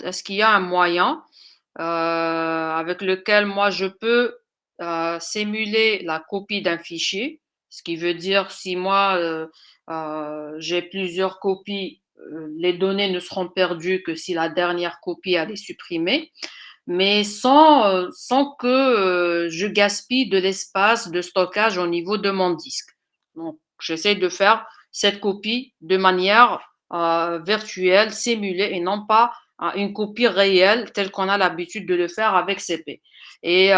Est-ce qu'il y a un moyen, avec lequel moi je peux, simuler la copie d'un fichier? Ce qui veut dire si moi, j'ai plusieurs copies, les données ne seront perdues que si la dernière copie elle est supprimée, mais sans que, je gaspille de l'espace de stockage au niveau de mon disque. Donc j'essaie de faire cette copie de manière, virtuelle, simulée et non pas, une copie réelle telle qu'on a l'habitude de le faire avec CP et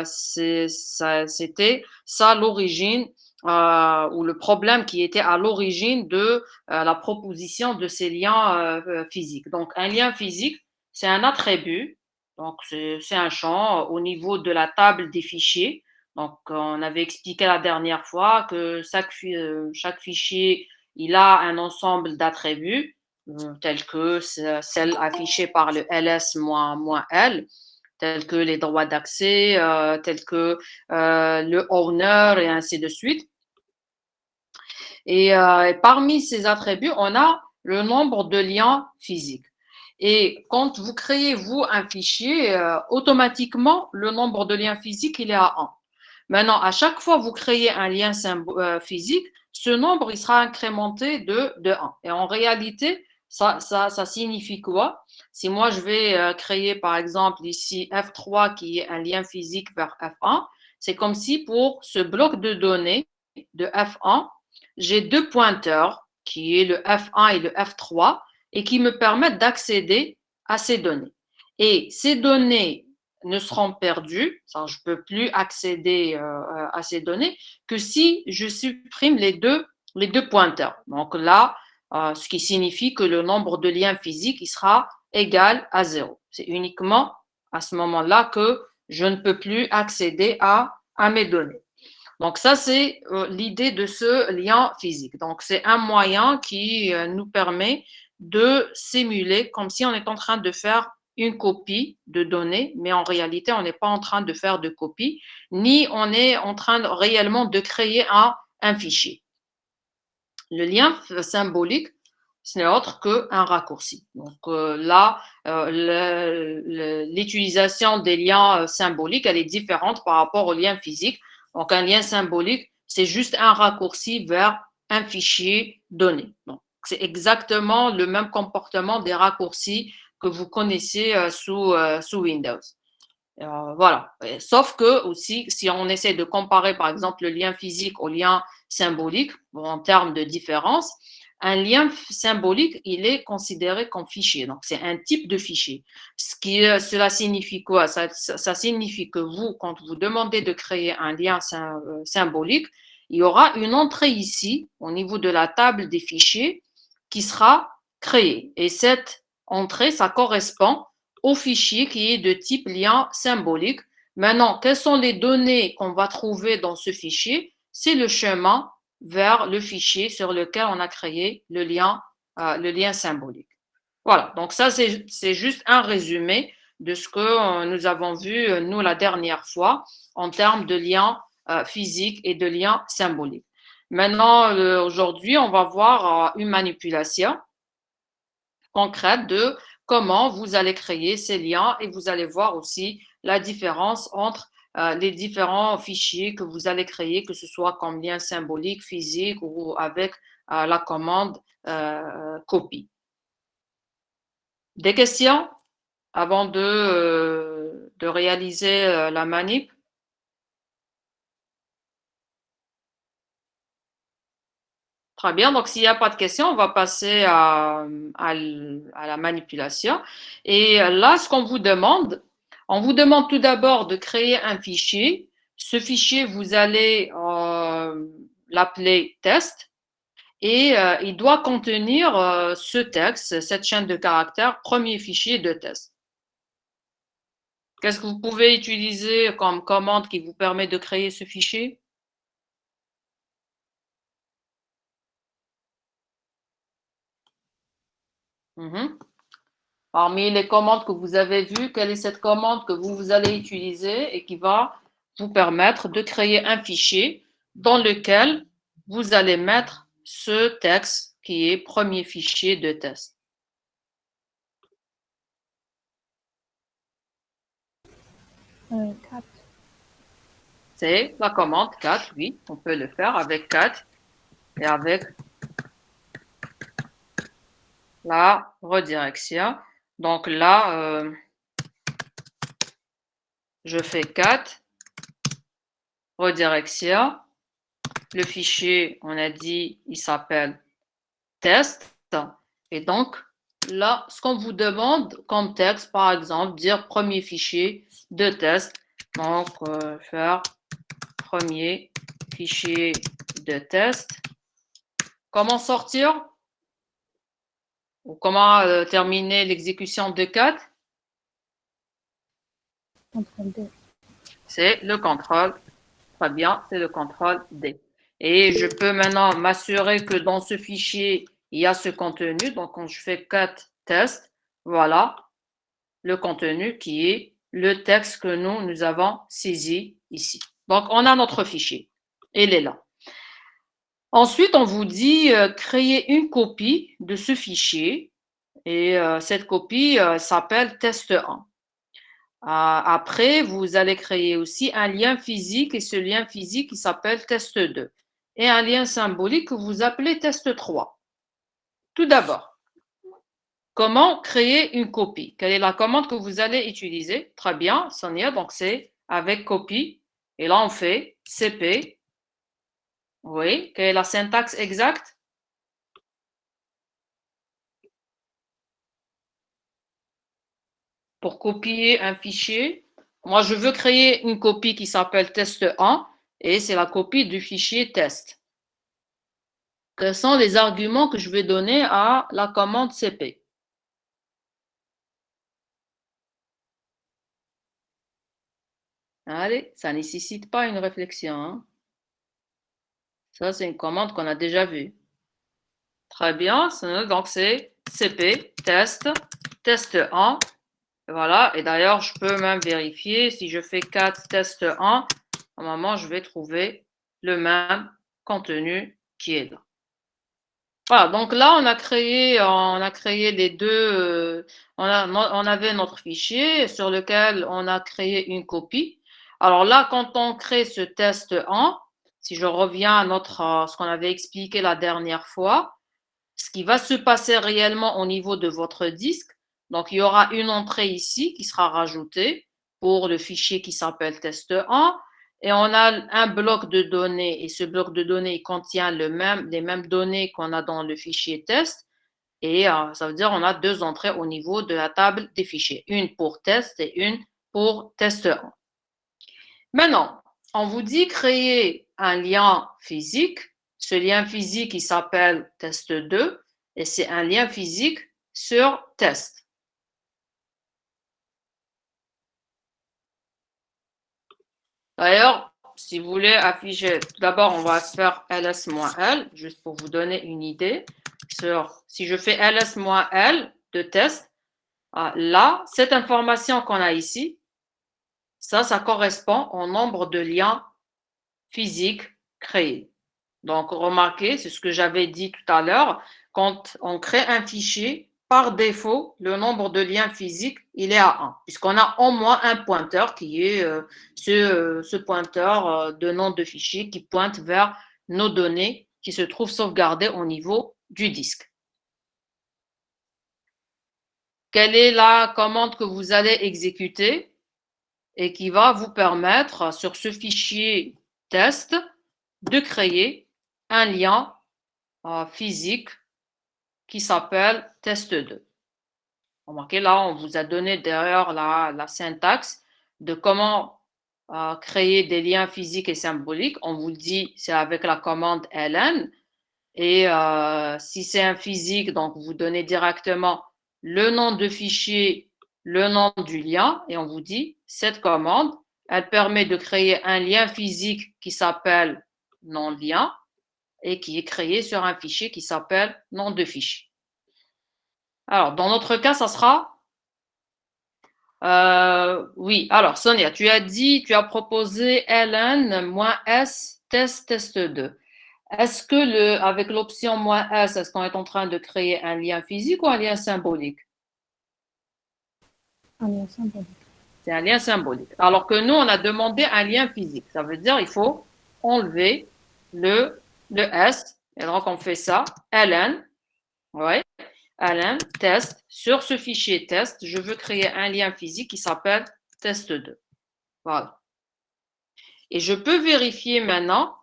c'était ça l'origine, ou le problème qui était à l'origine de, la proposition de ces liens, physiques. Donc un lien physique, c'est un attribut donc c'est un champ au niveau de la table des fichiers. Donc on avait expliqué la dernière fois que chaque fichier, il a un ensemble d'attributs, tels que celles affichées par le ls moins L, tels que les droits d'accès, tels que, le owner et ainsi de suite et parmi ces attributs, on a le nombre de liens physiques. Et quand vous créez, vous, un fichier, automatiquement, le nombre de liens physiques, il est à 1. Maintenant, à chaque fois que vous créez un lien physique, ce nombre, il sera incrémenté de 1. Et en réalité, ça signifie quoi? Si moi, je vais créer, par exemple, ici F3 qui est un lien physique vers F1, c'est comme si pour ce bloc de données de F1, j'ai deux pointeurs qui est le F1 et le F3 et qui me permettent d'accéder à ces données. Et ces données ne seront perdues, je ne peux plus accéder à ces données que si je supprime les deux pointeurs. Donc là, ce qui signifie que le nombre de liens physiques il sera égal à 0. C'est uniquement à ce moment-là que je ne peux plus accéder à mes données. Donc ça, c'est l'idée de ce lien physique. Donc c'est un moyen qui nous permet de simuler comme si on est en train de faire une copie de données, mais en réalité, on n'est pas en train de faire de copie, ni on est en train réellement de créer un fichier. Le lien symbolique, ce n'est autre qu'un raccourci. Donc là, l'utilisation des liens symboliques, elle est différente par rapport au lien physique. Donc un lien symbolique, c'est juste un raccourci vers un fichier donné. Donc c'est exactement le même comportement des raccourcis que vous connaissez sous Windows. Voilà. Sauf que aussi, si on essaie de comparer par exemple le lien physique au lien symbolique, bon, en termes de différence, un lien symbolique, il est considéré comme fichier. Donc, c'est un type de fichier. Cela signifie quoi? Ça signifie que vous, quand vous demandez de créer un lien symbolique, il y aura une entrée ici, au niveau de la table des fichiers, qui sera créée. Et cette entrée, ça correspond au fichier qui est de type lien symbolique. Maintenant, quelles sont les données qu'on va trouver dans ce fichier? C'est le chemin vers le fichier sur lequel on a créé le lien symbolique. Voilà, donc ça, c'est juste un résumé de ce que nous avons vu, nous, la dernière fois, en termes de liens physiques et de liens symboliques. Maintenant, aujourd'hui, on va voir une manipulation concrète de comment vous allez créer ces liens et vous allez voir aussi la différence entre les différents fichiers que vous allez créer, que ce soit comme lien symbolique, physique ou avec la commande copie. Des questions avant de réaliser la manip? Très bien, donc s'il n'y a pas de questions, on va passer à la manipulation. Et là, ce qu'on vous demande, on vous demande tout d'abord de créer un fichier. Ce fichier, vous allez l'appeler test et il doit contenir ce texte, cette chaîne de caractères, premier fichier de test. Qu'est-ce que vous pouvez utiliser comme commande qui vous permet de créer ce fichier? Mhm. Parmi les commandes que vous avez vues, quelle est cette commande que vous allez utiliser et qui va vous permettre de créer un fichier dans lequel vous allez mettre ce texte qui est premier fichier de test. cat. C'est la commande cat, oui, on peut le faire avec cat et avec la redirection. Donc là, je fais cat, redirection. Le fichier, on a dit, il s'appelle test. Et donc, là, ce qu'on vous demande comme texte, par exemple, dire premier fichier de test. Donc, faire premier fichier de test. Comment sortir ou comment terminer l'exécution de cat? CTRL D. C'est le contrôle. Très bien, c'est le contrôle D. Et je peux maintenant m'assurer que dans ce fichier, il y a ce contenu. Donc, quand je fais cat test, voilà le contenu qui est le texte que nous avons saisi ici. Donc, on a notre fichier. Il est là. Ensuite, on vous dit créer une copie de ce fichier. Et cette copie s'appelle test1. Après, vous allez créer aussi un lien physique et ce lien physique il s'appelle test2 et un lien symbolique que vous appelez test3. Tout d'abord, comment créer une copie? Quelle est la commande que vous allez utiliser? Très bien, Sonia, donc c'est avec copie. Et là, on fait cp. Oui, quelle est la syntaxe exacte? Pour copier un fichier, moi, je veux créer une copie qui s'appelle test1 et c'est la copie du fichier test. Quels sont les arguments que je vais donner à la commande cp? Allez, ça ne nécessite pas une réflexion, hein. Ça, c'est une commande qu'on a déjà vue. Très bien, donc c'est cp test, test1. Voilà, et d'ailleurs, je peux même vérifier si je fais 4 test1, normalement, je vais trouver le même contenu qui est là. Voilà, donc là, on a créé les deux, on avait notre fichier sur lequel on a créé une copie. Alors là, quand on crée ce test 1, si je reviens à ce qu'on avait expliqué la dernière fois, ce qui va se passer réellement au niveau de votre disque, donc il y aura une entrée ici qui sera rajoutée pour le fichier qui s'appelle test1 et on a un bloc de données et ce bloc de données contient les mêmes données qu'on a dans le fichier test et ça veut dire on a deux entrées au niveau de la table des fichiers, une pour test et une pour test1. Maintenant, on vous dit créer un lien physique. Ce lien physique, il s'appelle test2 et c'est un lien physique sur test. D'ailleurs, si vous voulez afficher, tout d'abord, on va faire ls-l, juste pour vous donner une idée. Si je fais ls-l de test, là, cette information qu'on a ici, ça correspond au nombre de liens physiques créés. Donc, remarquez, c'est ce que j'avais dit tout à l'heure, quand on crée un fichier, par défaut, le nombre de liens physiques, il est à 1, puisqu'on a au moins un pointeur qui est ce pointeur de nom de fichier qui pointe vers nos données qui se trouvent sauvegardées au niveau du disque. Quelle est la commande que vous allez exécuter et qui va vous permettre, sur ce fichier test, de créer un lien physique qui s'appelle test2. Remarquez là, on vous a donné derrière la syntaxe de comment créer des liens physiques et symboliques. On vous dit c'est avec la commande ln. Et si c'est un physique, donc vous donnez directement le nom de fichier, le nom du lien, et on vous dit cette commande, elle permet de créer un lien physique qui s'appelle non-lien et qui est créé sur un fichier qui s'appelle nom de fichier. Alors, dans notre cas, ça sera oui. Alors, Sonia, tu as proposé ln-s test2. Est-ce que avec l'option "-s", est-ce qu'on est en train de créer un lien physique ou un lien symbolique? Un lien symbolique. C'est un lien symbolique. Alors que nous, on a demandé un lien physique. Ça veut dire il faut enlever le S. Et donc, on fait ça. ln, ouais, ln, test. Sur ce fichier test, je veux créer un lien physique qui s'appelle test2. Voilà. Et je peux vérifier maintenant,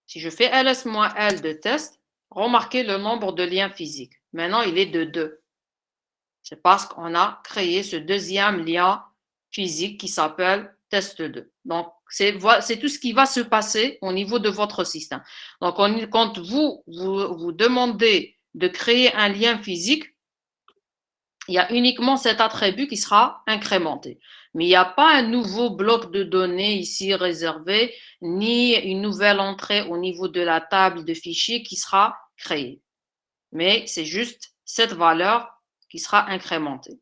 si je fais ls-l de test, remarquez le nombre de liens physiques. Maintenant, il est de 2. C'est parce qu'on a créé ce deuxième lien physique qui s'appelle test2. Donc, c'est tout ce qui va se passer au niveau de votre système. Donc, quand vous demandez de créer un lien physique, il y a uniquement cet attribut qui sera incrémenté. Mais il n'y a pas un nouveau bloc de données ici réservé, ni une nouvelle entrée au niveau de la table de fichiers qui sera créée. Mais c'est juste cette valeur qui sera incrémentée.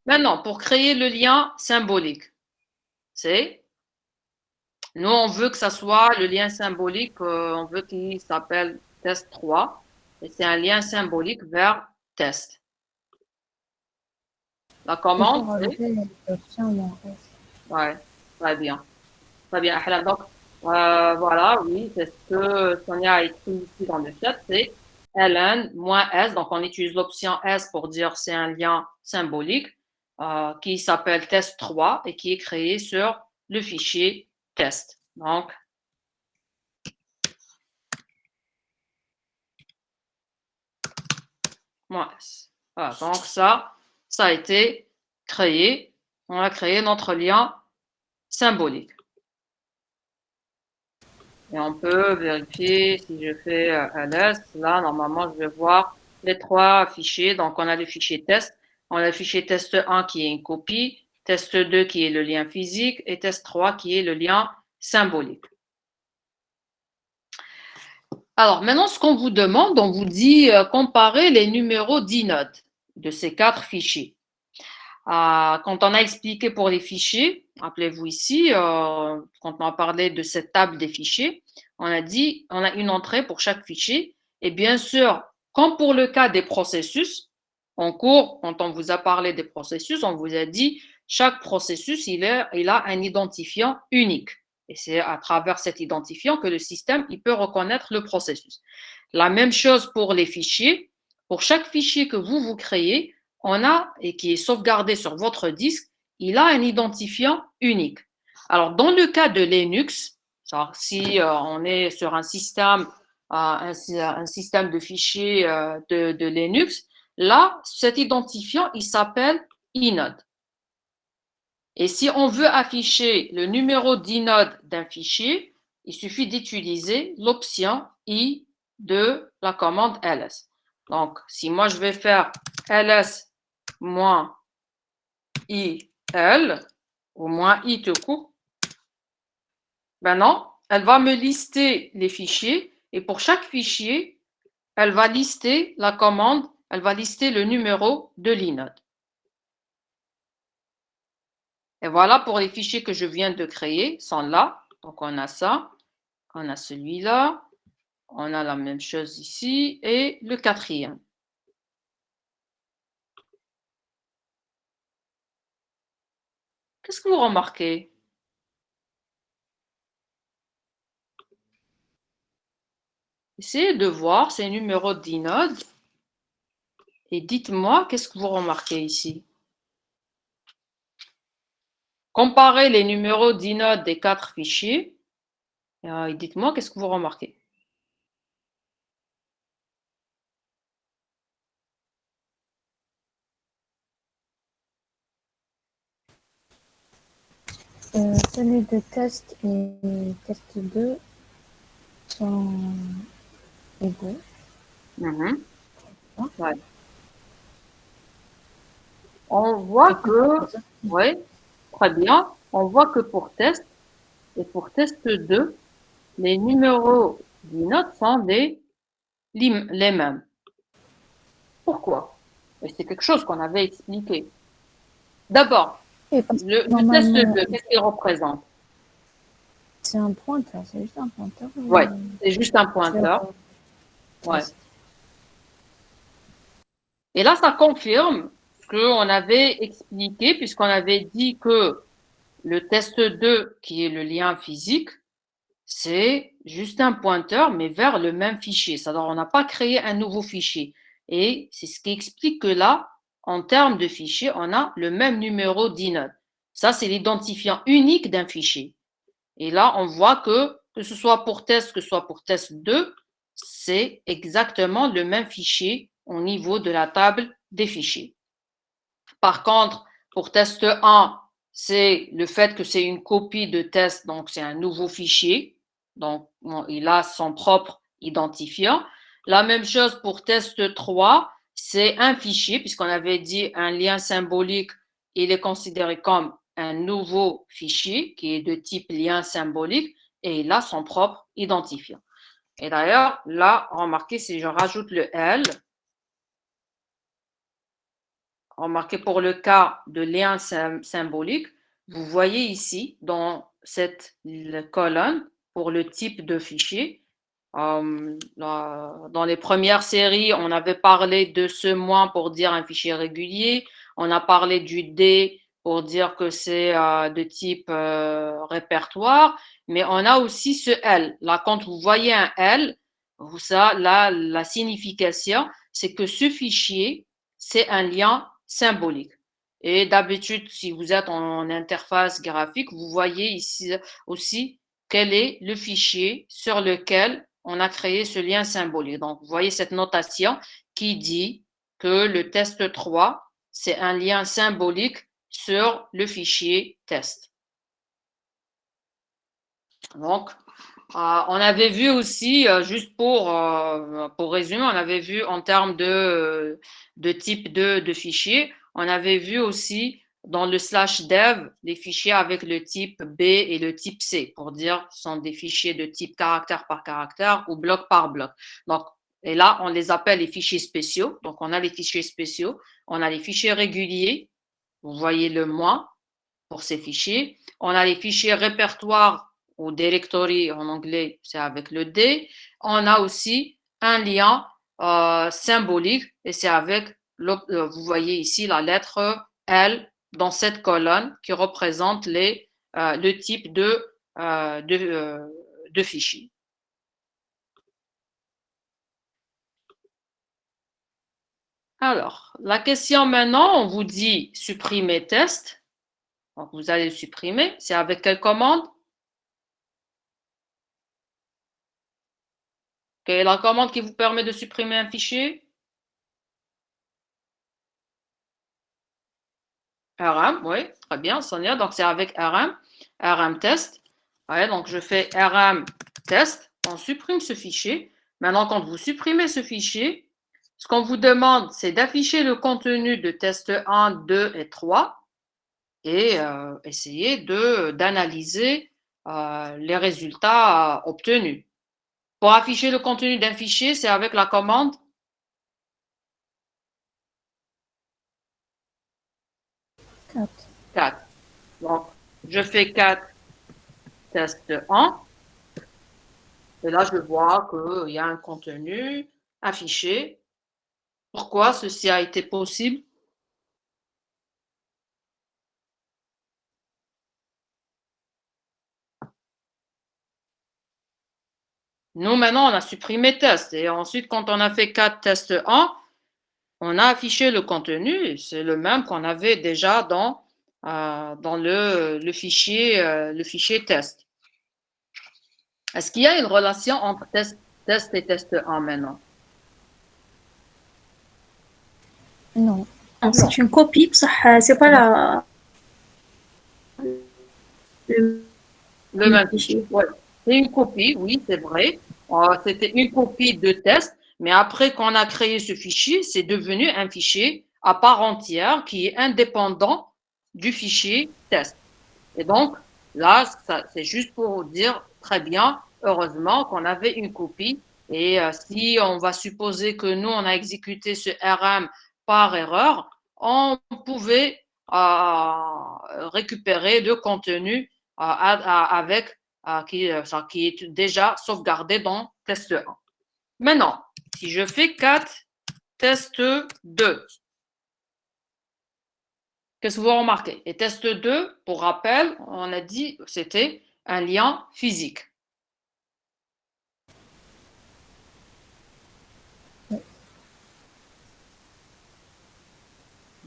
Maintenant, pour créer le lien symbolique, nous, on veut que ça soit le lien symbolique, on veut qu'il s'appelle test3, et c'est un lien symbolique vers test. La commande, ouais, très bien. Très bien. Donc, voilà, oui, c'est ce que Sonia a écrit ici dans le chat, c'est ln-s. Donc, on utilise l'option S pour dire c'est un lien symbolique qui s'appelle test3 et qui est créé sur le fichier test. Donc, -s. Voilà, donc ça a été créé. On a créé notre lien symbolique. Et on peut vérifier si je fais ls. Là, normalement, je vais voir les 3 fichiers. Donc, on a le fichier test. On a le fichier test1 qui est une copie, test2 qui est le lien physique et test3 qui est le lien symbolique. Alors, maintenant, ce qu'on vous demande, on vous dit comparer les numéros d'inode de ces 4 fichiers. Quand on a expliqué pour les fichiers, rappelez-vous ici, quand on a parlé de cette table des fichiers, on a dit on a une entrée pour chaque fichier. Et bien sûr, comme pour le cas des processus, en cours, quand on vous a parlé des processus, on vous a dit chaque processus, il a un identifiant unique. Et c'est à travers cet identifiant que le système il peut reconnaître le processus. La même chose pour les fichiers. Pour chaque fichier que vous créez, on a, et qui est sauvegardé sur votre disque, il a un identifiant unique. Alors, dans le cas de Linux, si on est sur un système de fichiers de Linux, là, cet identifiant, il s'appelle inode. Et si on veut afficher le numéro d'inode d'un fichier, il suffit d'utiliser l'option i de la commande ls. Donc, si moi je vais faire ls moins il ou moins i tout court, maintenant, elle va me lister les fichiers et pour chaque fichier, elle va lister la commande, elle va lister le numéro de l'inode. Et voilà pour les fichiers que je viens de créer, sont là. Donc, on a ça, on a celui-là, on a la même chose ici et le quatrième. Qu'est-ce que vous remarquez? Essayez de voir ces numéros d'inode et dites-moi qu'est-ce que vous remarquez ici. Comparez les numéros d'inode des 4 fichiers et dites-moi qu'est-ce que vous remarquez. Celui de test et test 2 sont égaux. Ouais. On voit que, oui, très bien, on voit que pour test et pour test 2, les numéros d'inode sont les mêmes. Pourquoi? Et c'est quelque chose qu'on avait expliqué. D'abord, le test 2, qu'est-ce qu'il représente? C'est un pointeur, c'est juste un pointeur. Oui, c'est juste un pointeur. Ouais. Et là, ça confirme qu'on avait expliqué, puisqu'on avait dit que le test 2, qui est le lien physique, c'est juste un pointeur, mais vers le même fichier. C'est-à-dire, on n'a pas créé un nouveau fichier. Et c'est ce qui explique que là, en termes de fichier, on a le même numéro d'inode. Ça, c'est l'identifiant unique d'un fichier. Et là, on voit que ce soit pour test, que ce soit pour test 2, c'est exactement le même fichier au niveau de la table des fichiers. Par contre, pour test 1, c'est le fait que c'est une copie de test, donc c'est un nouveau fichier. Donc, il a son propre identifiant. La même chose pour test 3, c'est un fichier, puisqu'on avait dit un lien symbolique, il est considéré comme un nouveau fichier qui est de type lien symbolique et il a son propre identifiant. Et d'ailleurs, là, remarquez, si je rajoute le L, remarquez pour le cas de lien symbolique, vous voyez ici dans cette colonne pour le type de fichier. Dans les premières séries, on avait parlé de ce moins pour dire un fichier régulier. On a parlé du D pour dire que c'est de type répertoire. Mais on a aussi ce L. Là, quand vous voyez un L, ça, là, la signification, c'est que ce fichier, c'est un lien symbolique. Et d'habitude, si vous êtes en interface graphique, vous voyez ici aussi quel est le fichier sur lequel on a créé ce lien symbolique. Donc, vous voyez cette notation qui dit que le test 3, c'est un lien symbolique sur le fichier test. Donc, on avait vu aussi, juste pour résumer, on avait vu en termes de type de fichier, on avait vu aussi dans le /dev les fichiers avec le type B et le type C pour dire ce sont des fichiers de type caractère par caractère ou bloc par bloc. Donc, et là, on les appelle les fichiers spéciaux. Donc, on a les fichiers spéciaux, on a les fichiers réguliers. Vous voyez le moins pour ces fichiers. On a les fichiers répertoires ou directory en anglais, c'est avec le D. On a aussi un lien symbolique et c'est avec, vous voyez ici la lettre L dans cette colonne qui représente le type de fichier. Alors, la question maintenant, on vous dit supprimer test. Donc, vous allez le supprimer. C'est avec quelle commande? Quelle est la commande qui vous permet de supprimer un fichier? RM, oui, très bien, Sonia. Donc, c'est avec RM, RM test. Ouais, donc, je fais RM test. On supprime ce fichier. Maintenant, quand vous supprimez ce fichier, ce qu'on vous demande, c'est d'afficher le contenu de test 1, 2 et 3 et essayer d'analyser les résultats obtenus. Pour afficher le contenu d'un fichier, c'est avec la commande 4. Donc, je fais 4 test 1. Et là, je vois qu'il y a un contenu affiché. Pourquoi ceci a été possible? Nous, maintenant, on a supprimé test. Et ensuite, quand on a fait 4 test 1, on a affiché le contenu. C'est le même qu'on avait déjà dans le fichier test. Est-ce qu'il y a une relation entre test et test 1 maintenant? Non. C'est une copie, c'est pas le même fichier. Ouais. C'est une copie, oui, c'est vrai. C'était une copie de test, mais après qu'on a créé ce fichier, c'est devenu un fichier à part entière qui est indépendant du fichier test. Et donc, là, c'est juste pour dire très bien, heureusement qu'on avait une copie. Et si on va supposer que nous, on a exécuté ce RM par erreur, on pouvait récupérer le contenu avec qui est déjà sauvegardé dans test 1. Maintenant, si je fais 4 test 2, Qu'est-ce que vous remarquez? Et test 2, pour rappel, on a dit que c'était un lien physique.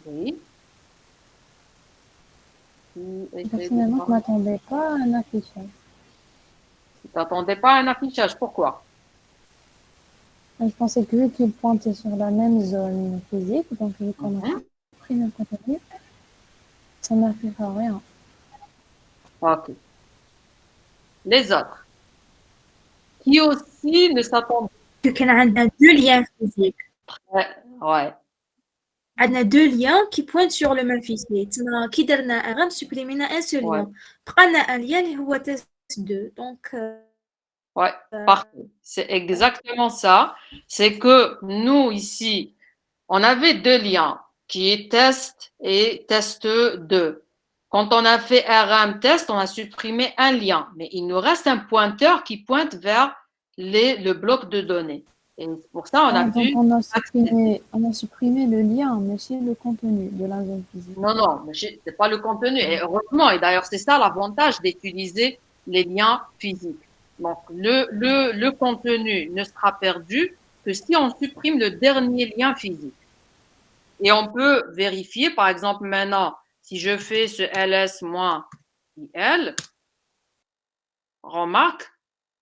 Oui. Personnellement, je ne m'attendais pas à un affichage. Tu t'attendais pas à un affichage. Pourquoi? Je pensais que vu qu'il pointait sur la même zone physique, donc vu qu'on a pris le contenu, ça n'affichera rien. Ok. Les autres, qui aussi ne s'attendent كان عندنا deux liens physiques. pas. Ouais. عندنا deux liens qui pointent sur le même fichier. تما كي درنا غير سوبريمينا ان سول Ouais. ليان بقى لنا ان ليان اللي هو تيست 2 دونك Ouais, parfait. C'est exactement ça. C'est que nous, ici, on avait deux liens qui est test et test 2. Quand on a fait RM test, on a supprimé un lien, mais il nous reste un pointeur qui pointe vers le bloc de données. Et pour ça, on a Donc pu on a supprimé le lien, mais c'est le contenu de la zone physique. Non, non, mais c'est pas le contenu. Et heureusement, et d'ailleurs, c'est ça l'avantage d'utiliser les liens physiques. Donc, le contenu ne sera perdu que si on supprime le dernier lien physique. Et on peut vérifier, par exemple, maintenant, si je fais ce ls-il, remarque,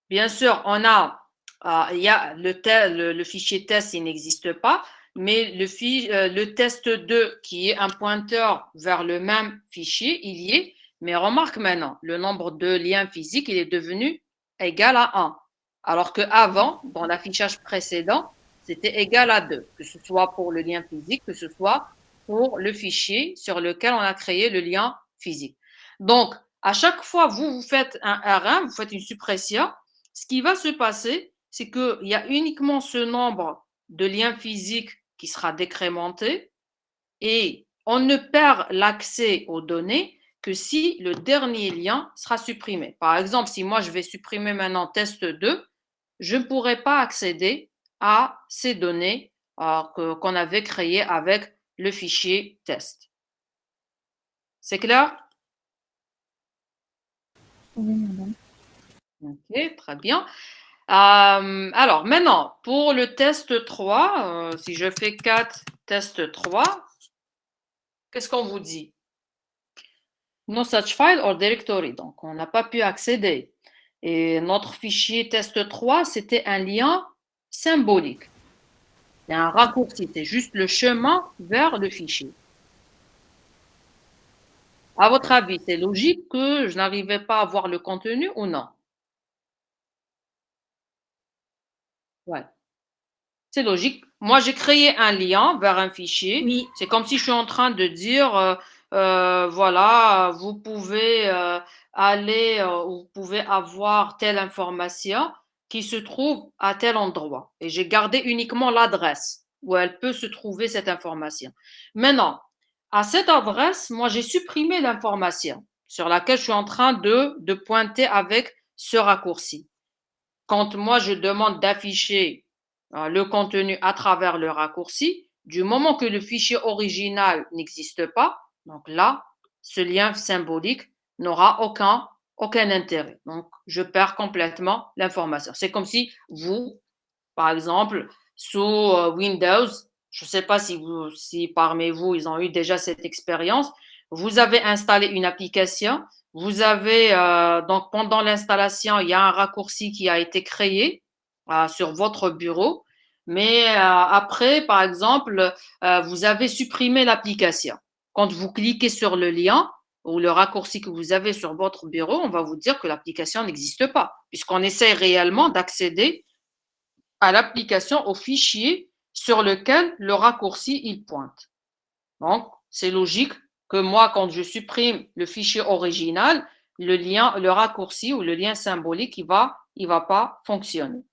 bien sûr, il y a le fichier test, il n'existe pas, mais le test 2, qui est un pointeur vers le même fichier, il y est. Mais remarque maintenant, le nombre de liens physiques, il est devenu égal à 1. Alors qu'avant, dans l'affichage précédent, c'était égal à 2, que ce soit pour le lien physique, que ce soit pour le fichier sur lequel on a créé le lien physique. Donc, à chaque fois, vous faites un R1, vous faites une suppression, ce qui va se passer, c'est qu'il y a uniquement ce nombre de liens physiques qui sera décrémenté et on ne perd l'accès aux données que si le dernier lien sera supprimé. Par exemple, si moi je vais supprimer maintenant test 2, je ne pourrai pas accéder à ces données qu'on avait créées avec le fichier test. C'est clair? Oui, madame. Ok, très bien. Alors, maintenant, pour le test 3, si je fais 4, test 3, qu'est-ce qu'on vous dit? No such file or directory. Donc, on n'a pas pu accéder. Et notre fichier test 3, c'était un lien symbolique. C'est un raccourci, c'est juste le chemin vers le fichier. À votre avis, c'est logique que je n'arrivais pas à voir le contenu ou non? Ouais. C'est logique. Moi, j'ai créé un lien vers un fichier. oui C'est comme si je suis en train de dire, voilà, vous pouvez aller, vous pouvez avoir telle information qui se trouve à tel endroit. Et j'ai gardé uniquement l'adresse où elle peut se trouver cette information. Maintenant, à cette adresse, moi, j'ai supprimé l'information sur laquelle je suis en train de pointer avec ce raccourci. Quand moi, je demande d'afficher le contenu à travers le raccourci, du moment que le fichier original n'existe pas, donc là, ce lien symbolique n'aura aucun intérêt. Donc, je perds complètement l'information. C'est comme si vous, par exemple, sous Windows, je ne sais pas si parmi vous, ils ont eu déjà cette expérience, vous avez installé une application, vous avez, donc pendant l'installation, il y a un raccourci qui a été créé sur votre bureau, mais après, par exemple, vous avez supprimé l'application. Quand vous cliquez sur le lien ou le raccourci que vous avez sur votre bureau, on va vous dire que l'application n'existe pas, puisqu'on essaie réellement d'accéder à l'application, au fichier sur lequel le raccourci il pointe. Donc, c'est logique que moi, quand je supprime le fichier original, le raccourci ou le lien symbolique, il va pas fonctionner.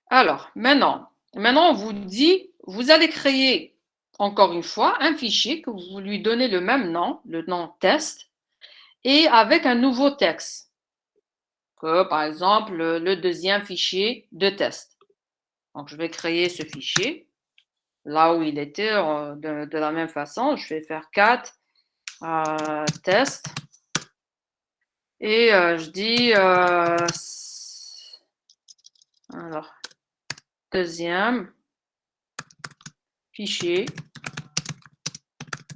Alors, maintenant, on vous dit, vous allez créer encore une fois un fichier que vous lui donnez le même nom, le nom test, et avec un nouveau texte, que par exemple le deuxième fichier de test. Donc, je vais créer ce fichier. là où il était de la même façon. Je vais faire 4 tests et je dis alors deuxième fichier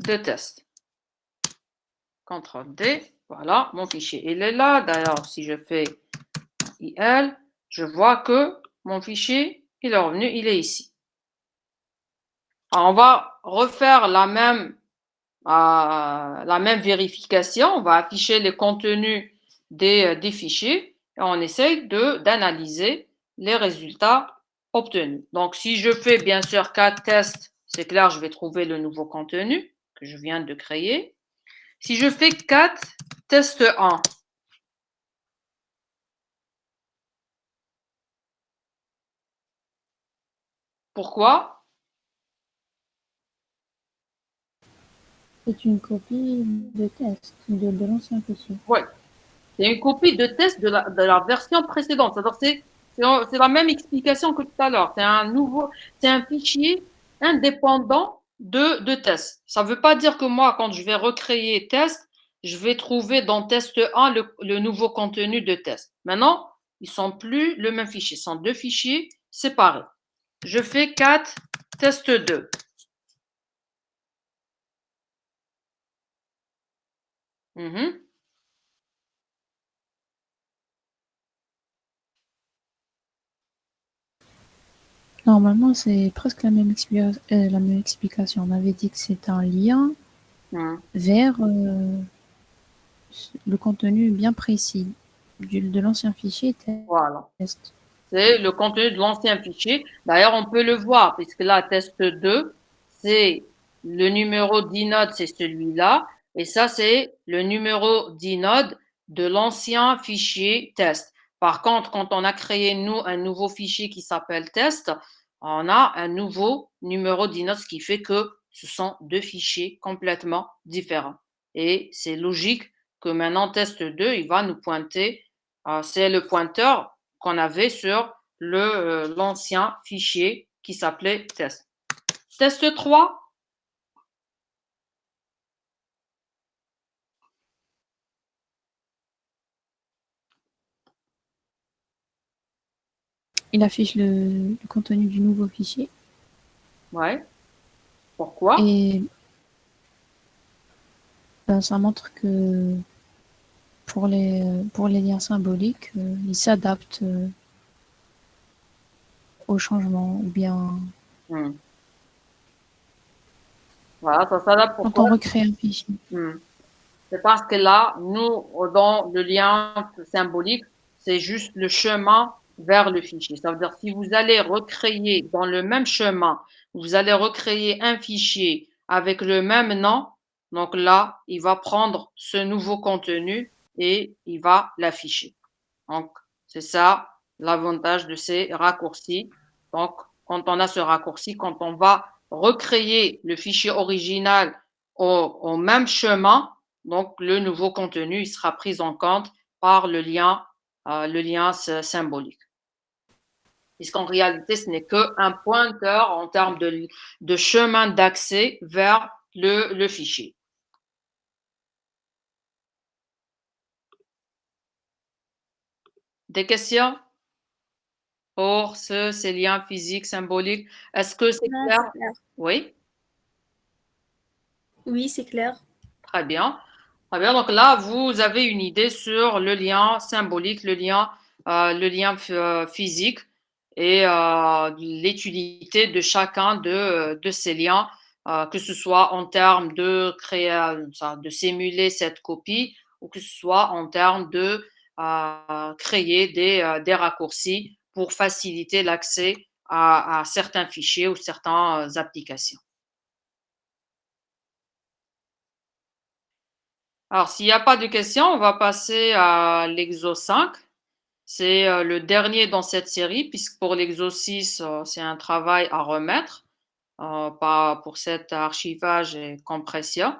de test. CTRL D, voilà, mon fichier il est là. D'ailleurs, si je fais IL, je vois que mon fichier il est revenu, il est ici. Alors, on va refaire la même vérification. On va afficher les contenus des fichiers et on essaye d'analyser les résultats obtenus. Donc, si je fais bien sûr 4 tests, c'est clair, je vais trouver le nouveau contenu que je viens de créer. Si je fais 4 test 1, pourquoi? C'est une copie de test de l'ancien fichier. Oui, c'est une copie de test de la version précédente. C'est la même explication que tout à l'heure. C'est un fichier indépendant de test. Ça ne veut pas dire que moi, quand je vais recréer test, je vais trouver dans test 1 le nouveau contenu de test. Maintenant, ils ne sont plus le même fichier. Ce sont deux fichiers séparés. Je fais 4 test 2. Normalement, c'est presque la même explication. On avait dit que c'est un lien vers le contenu bien précis de l'ancien fichier Voilà. test. C'est le contenu de l'ancien fichier. D'ailleurs, on peut le voir, puisque là, test 2, c'est le numéro d'inode, c'est celui-là. Et ça, c'est le numéro d'inode de l'ancien fichier test. Par contre, quand on a créé, nous, un nouveau fichier qui s'appelle test, on a un nouveau numéro d'inode, ce qui fait que ce sont deux fichiers complètement différents. Et c'est logique que maintenant, test 2, il va nous pointer, c'est le pointeur qu'on avait sur l'ancien fichier qui s'appelait test. Test 3, Il affiche le contenu du nouveau fichier. ouais. Pourquoi? Et ben, ça montre que pour les liens symboliques, ils s'adaptent au changement. Ou bien Voilà, ça s'adapte quand pourquoi? on recrée un fichier. C'est parce que là, nous, dans le lien symbolique, c'est juste le chemin vers le fichier. Ça veut dire si vous allez recréer dans le même chemin, vous allez recréer un fichier avec le même nom, donc là, il va prendre ce nouveau contenu et il va l'afficher. Donc, c'est ça l'avantage de ces raccourcis. Donc, quand on a ce raccourci, quand on va recréer le fichier original au même chemin, donc le nouveau contenu il sera pris en compte par le lien symbolique. Puisqu'en réalité, ce n'est qu'un pointeur en termes de chemin d'accès vers le fichier. Des questions pour ces liens physiques, symboliques? Est-ce que c'est Non, clair? c'est clair. Oui, Oui, c'est clair. très bien. Très bien. Donc là, vous avez une idée sur le lien symbolique, le lien physique et l'utilité de chacun de ces liens, que ce soit en termes de créer, de simuler cette copie ou que ce soit en termes de créer des raccourcis pour faciliter l'accès à certains fichiers ou certaines applications. Alors, s'il n'y a pas de questions, on va passer à l'exo 5. C'est le dernier dans cette série, puisque pour l'exo 6, c'est un travail à remettre pas pour cet archivage et compression.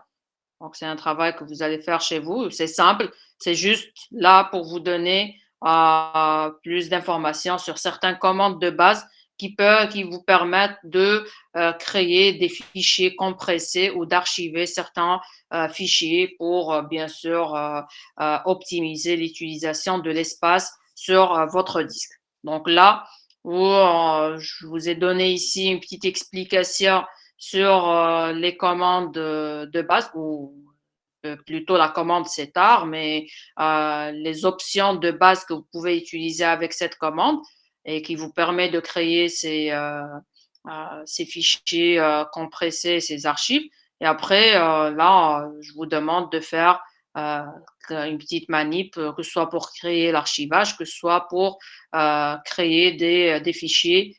Donc, c'est un travail que vous allez faire chez vous. C'est simple, c'est juste là pour vous donner plus d'informations sur certaines commandes de base qui vous permettent de créer des fichiers compressés ou d'archiver certains fichiers pour, bien sûr, optimiser l'utilisation de l'espace sur votre disque. Donc là, je vous ai donné ici une petite explication sur les commandes de base, ou plutôt la commande setar, mais les options de base que vous pouvez utiliser avec cette commande et qui vous permet de créer ces fichiers compressés, ces archives. Et après, là, je vous demande de faire une petite manip, que ce soit pour créer l'archivage, que ce soit pour créer des fichiers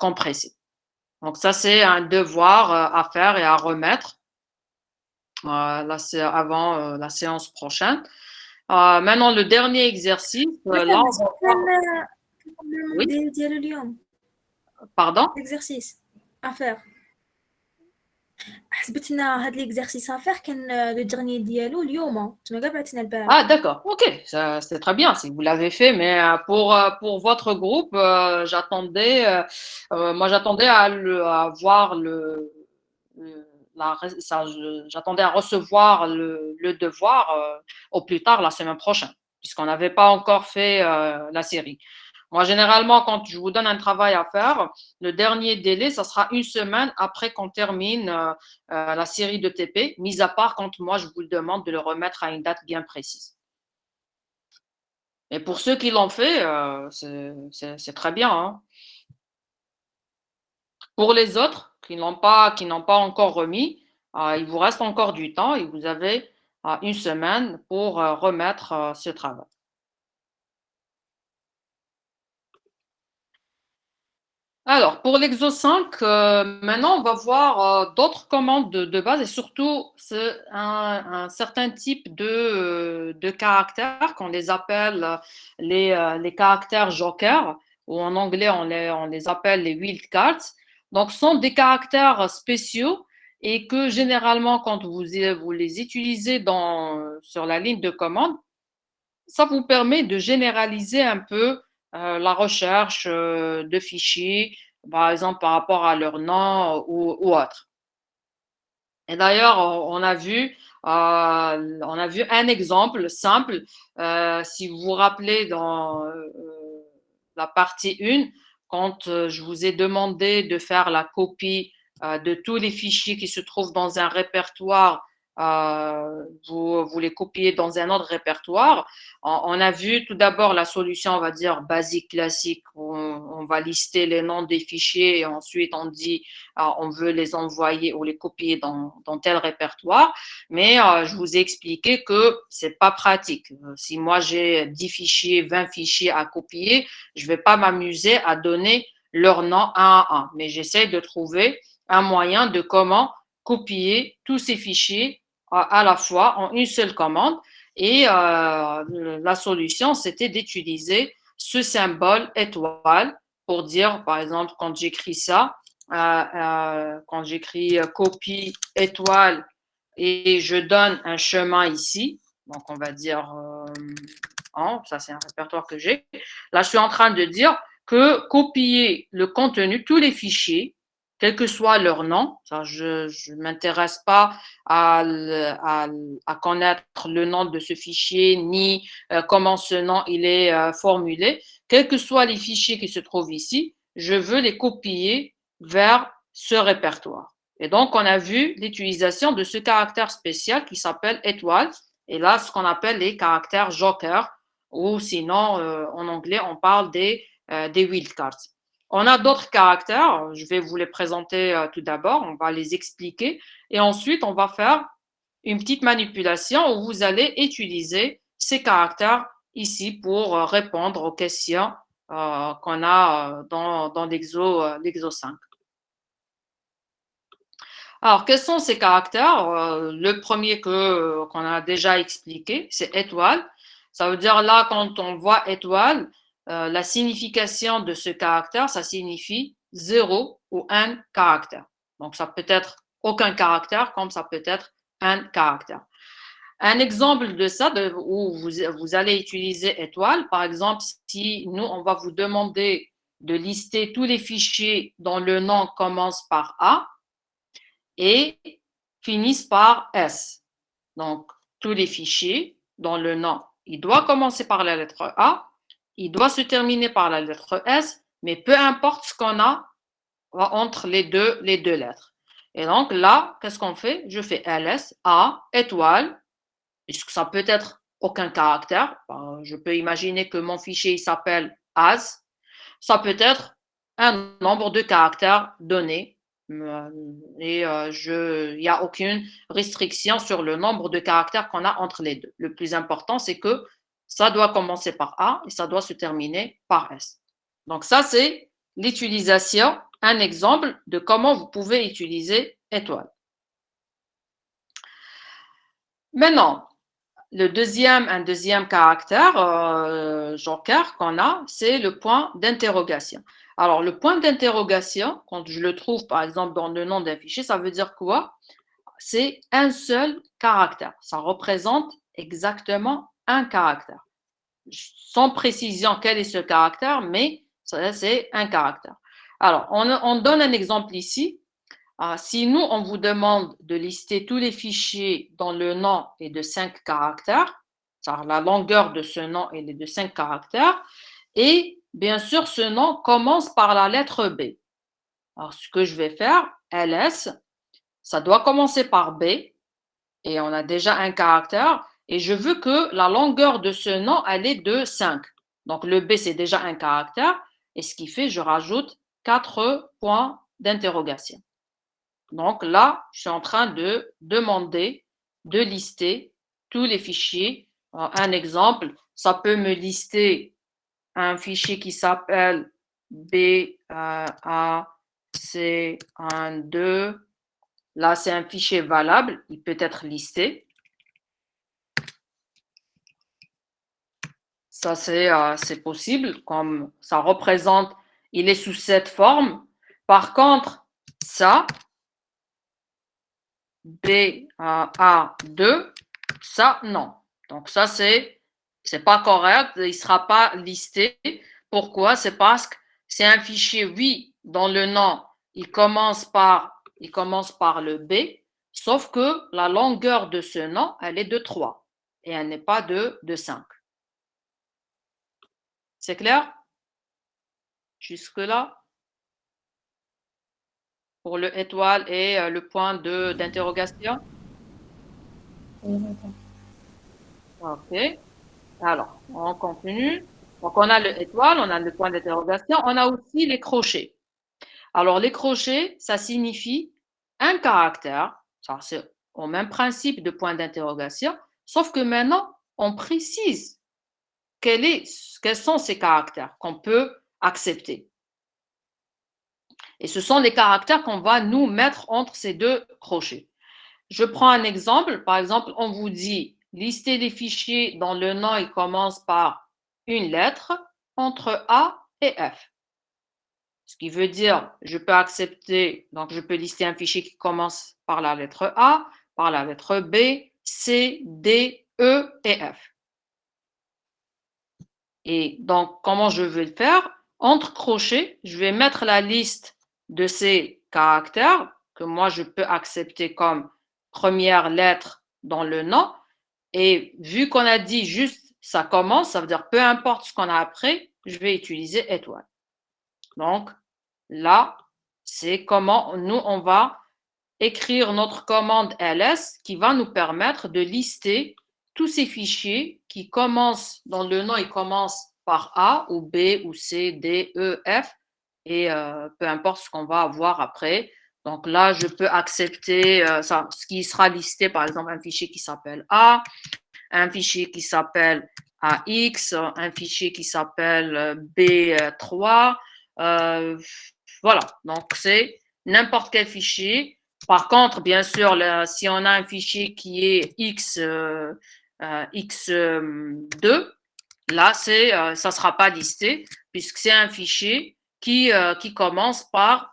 compressés. Donc ça, c'est un devoir à faire et à remettre. Là, c'est avant la séance prochaine. Maintenant, le dernier exercice, là, on va voir... Oui, ديالو اليوم pardon? exercice à faire. حسبتنا هاد l'exercice à faire كان le dernier ديالو اليوم تما كاع بعثنا البارح. Ah, d'accord. OK, ça, c'est très bien si vous l'avez fait, mais pour votre groupe, moi, j'attendais à voir j'attendais à recevoir le devoir au plus tard la semaine prochaine, puisqu'on n'avait pas encore fait la série. Moi, généralement, quand je vous donne un travail à faire, le dernier délai, ça sera une semaine après qu'on termine la série de TP, mis à part quand moi, je vous le demande de le remettre à une date bien précise. Et pour ceux qui l'ont fait, c'est très bien, hein. Pour les autres qui n'ont pas encore remis, il vous reste encore du temps et vous avez une semaine pour remettre ce travail. Alors, pour l'exo 5, maintenant, on va voir d'autres commandes de base et surtout c'est un certain type de caractères qu'on les appelle les caractères joker, ou en anglais, on les appelle les wildcards. Donc, ce sont des caractères spéciaux et que généralement, quand vous les utilisez sur la ligne de commande, ça vous permet de généraliser un peu la recherche de fichiers, par exemple par rapport à leur nom ou autre. Et d'ailleurs, on a vu un exemple simple. Si vous vous rappelez dans la partie 1, quand je vous ai demandé de faire la copie de tous les fichiers qui se trouvent dans un répertoire, vous les copiez dans un autre répertoire. On a vu tout d'abord la solution, on va dire, basique, classique, où on va lister les noms des fichiers et ensuite on dit on veut les envoyer ou les copier dans tel répertoire. Mais je vous ai expliqué que c'est pas pratique. Si moi j'ai 10 fichiers, 20 fichiers à copier, je vais pas m'amuser à donner leur nom un à un. Mais j'essaie de trouver un moyen de comment copier tous ces fichiers à la fois en une seule commande. Et la solution, c'était d'utiliser ce symbole étoile pour dire, par exemple, quand j'écris ça, quand j'écris copie étoile et je donne un chemin ici, donc on va dire, ça c'est un répertoire que j'ai. Là, je suis en train de dire que copier le contenu, tous les fichiers, quel que soit leur nom, ça, je ne m'intéresse pas à connaître le nom de ce fichier, ni comment ce nom il est formulé. Quels que soient les fichiers qui se trouvent ici, je veux les copier vers ce répertoire. Et donc, on a vu l'utilisation de ce caractère spécial qui s'appelle étoile, et là, ce qu'on appelle les caractères joker, ou sinon, en anglais, on parle des wildcards. On a d'autres caractères, je vais vous les présenter tout d'abord, on va les expliquer et ensuite on va faire une petite manipulation où vous allez utiliser ces caractères ici pour répondre aux questions qu'on a dans l'exo 5. Alors, quels sont ces caractères? Le premier qu'on a déjà expliqué, c'est étoile. Ça veut dire là, quand on voit étoile, la signification de ce caractère, ça signifie 0 ou un caractère. Donc, ça peut être aucun caractère comme ça peut être un caractère. Un exemple de ça, où vous allez utiliser étoile, par exemple, si nous, on va vous demander de lister tous les fichiers dont le nom commence par A et finissent par S. Donc, tous les fichiers dont le nom, il doit commencer par la lettre A, il doit se terminer par la lettre S, mais peu importe ce qu'on a entre les deux lettres. Et donc là, qu'est-ce qu'on fait? Je fais ls, A, étoile, puisque ça peut être aucun caractère. Je peux imaginer que mon fichier s'appelle as. Ça peut être un nombre de caractères donné. Et il n'y a aucune restriction sur le nombre de caractères qu'on a entre les deux. Le plus important, c'est que ça doit commencer par A et ça doit se terminer par S. Donc ça, c'est l'utilisation, un exemple de comment vous pouvez utiliser étoile. Maintenant, un deuxième caractère, joker qu'on a, c'est le point d'interrogation. Alors, le point d'interrogation, quand je le trouve par exemple dans le nom d'un fichier, ça veut dire quoi? C'est un seul caractère. Ça représente exactement un caractère. Sans précision quel est ce caractère, mais ça, c'est un caractère. Alors, on donne un exemple ici. Si nous, on vous demande de lister tous les fichiers dont le nom est de 5 caractères, la longueur de ce nom est de 5 caractères, et bien sûr, ce nom commence par la lettre B. Alors, ce que je vais faire, ls, ça doit commencer par B, et on a déjà un caractère, et je veux que la longueur de ce nom, elle est de 5. Donc, le B, c'est déjà un caractère, et ce qui fait, je rajoute 4 points d'interrogation. Donc là, je suis en train de demander de lister tous les fichiers. Un exemple, ça peut me lister un fichier qui s'appelle BAC12. Là, c'est un fichier valable, il peut être listé. Ça, c'est possible, comme ça représente, il est sous cette forme. Par contre, ça, BA2, ça, non. Donc, ça, c'est pas correct. Il ne sera pas listé. Pourquoi? C'est parce que c'est un fichier, oui, dont le nom, il commence par le B, sauf que la longueur de ce nom, elle est de 3 et elle n'est pas de 5. C'est clair? Jusque-là? Pour le étoile et le point d'interrogation? Oui, d'accord. OK. Alors, on continue. Donc, on a le étoile, on a le point d'interrogation, on a aussi les crochets. Alors, les crochets, ça signifie un caractère. Ça, c'est au même principe de point d'interrogation, sauf que maintenant, on précise quels sont ces caractères qu'on peut accepter. Et ce sont les caractères qu'on va nous mettre entre ces deux crochets. Je prends un exemple. Par exemple, on vous dit lister les fichiers dont le nom il commence par une lettre entre A et F. Ce qui veut dire, je peux accepter, donc je peux lister un fichier qui commence par la lettre A, par la lettre B, C, D, E et F. Et donc, comment je vais le faire? Entre crochets, je vais mettre la liste de ces caractères que moi, je peux accepter comme première lettre dans le nom. Et vu qu'on a dit juste ça commence, ça veut dire peu importe ce qu'on a après, je vais utiliser étoile. Donc, là, c'est comment nous, on va écrire notre commande ls qui va nous permettre de lister tous ces fichiers qui commencent, dans le nom, ils commencent par A ou B ou C, D, E, F, et peu importe ce qu'on va avoir après. Donc là, je peux accepter ce qui sera listé, par exemple, un fichier qui s'appelle A, un fichier qui s'appelle AX, un fichier qui s'appelle B3. Voilà, donc c'est n'importe quel fichier. Par contre, bien sûr, si on a un fichier qui est X2, là, ça ne sera pas listé puisque c'est un fichier qui commence par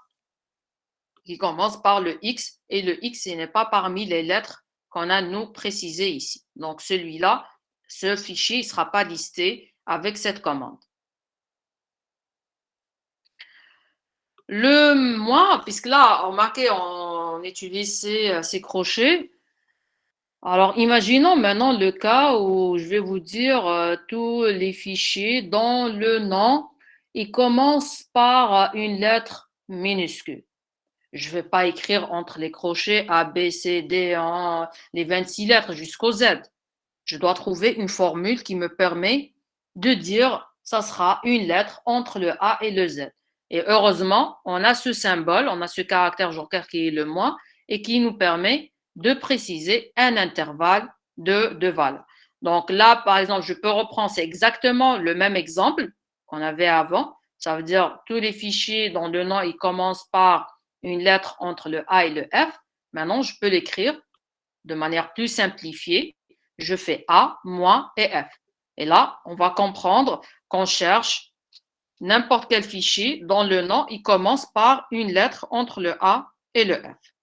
le X et le X n'est pas parmi les lettres qu'on a nous précisées ici. Donc, celui-là, ce fichier ne sera pas listé avec cette commande. Le moi, puisque là, remarquez, on utilise ces crochets. Alors, imaginons maintenant le cas où je vais vous dire tous les fichiers dont le nom, il commence par une lettre minuscule. Je ne vais pas écrire entre les crochets A, B, C, D, les 26 lettres jusqu'au Z. Je dois trouver une formule qui me permet de dire ça sera une lettre entre le A et le Z. Et heureusement, on a ce symbole, on a ce caractère joker qui est le moins et qui nous permet de préciser un intervalle de valeur. Donc là, par exemple, je peux reprendre, c'est exactement le même exemple qu'on avait avant. Ça veut dire tous les fichiers dont le nom il commence par une lettre entre le A et le F. Maintenant, je peux l'écrire de manière plus simplifiée. Je fais A, moins et F. Et là, on va comprendre qu'on cherche n'importe quel fichier dont le nom il commence par une lettre entre le A et le F.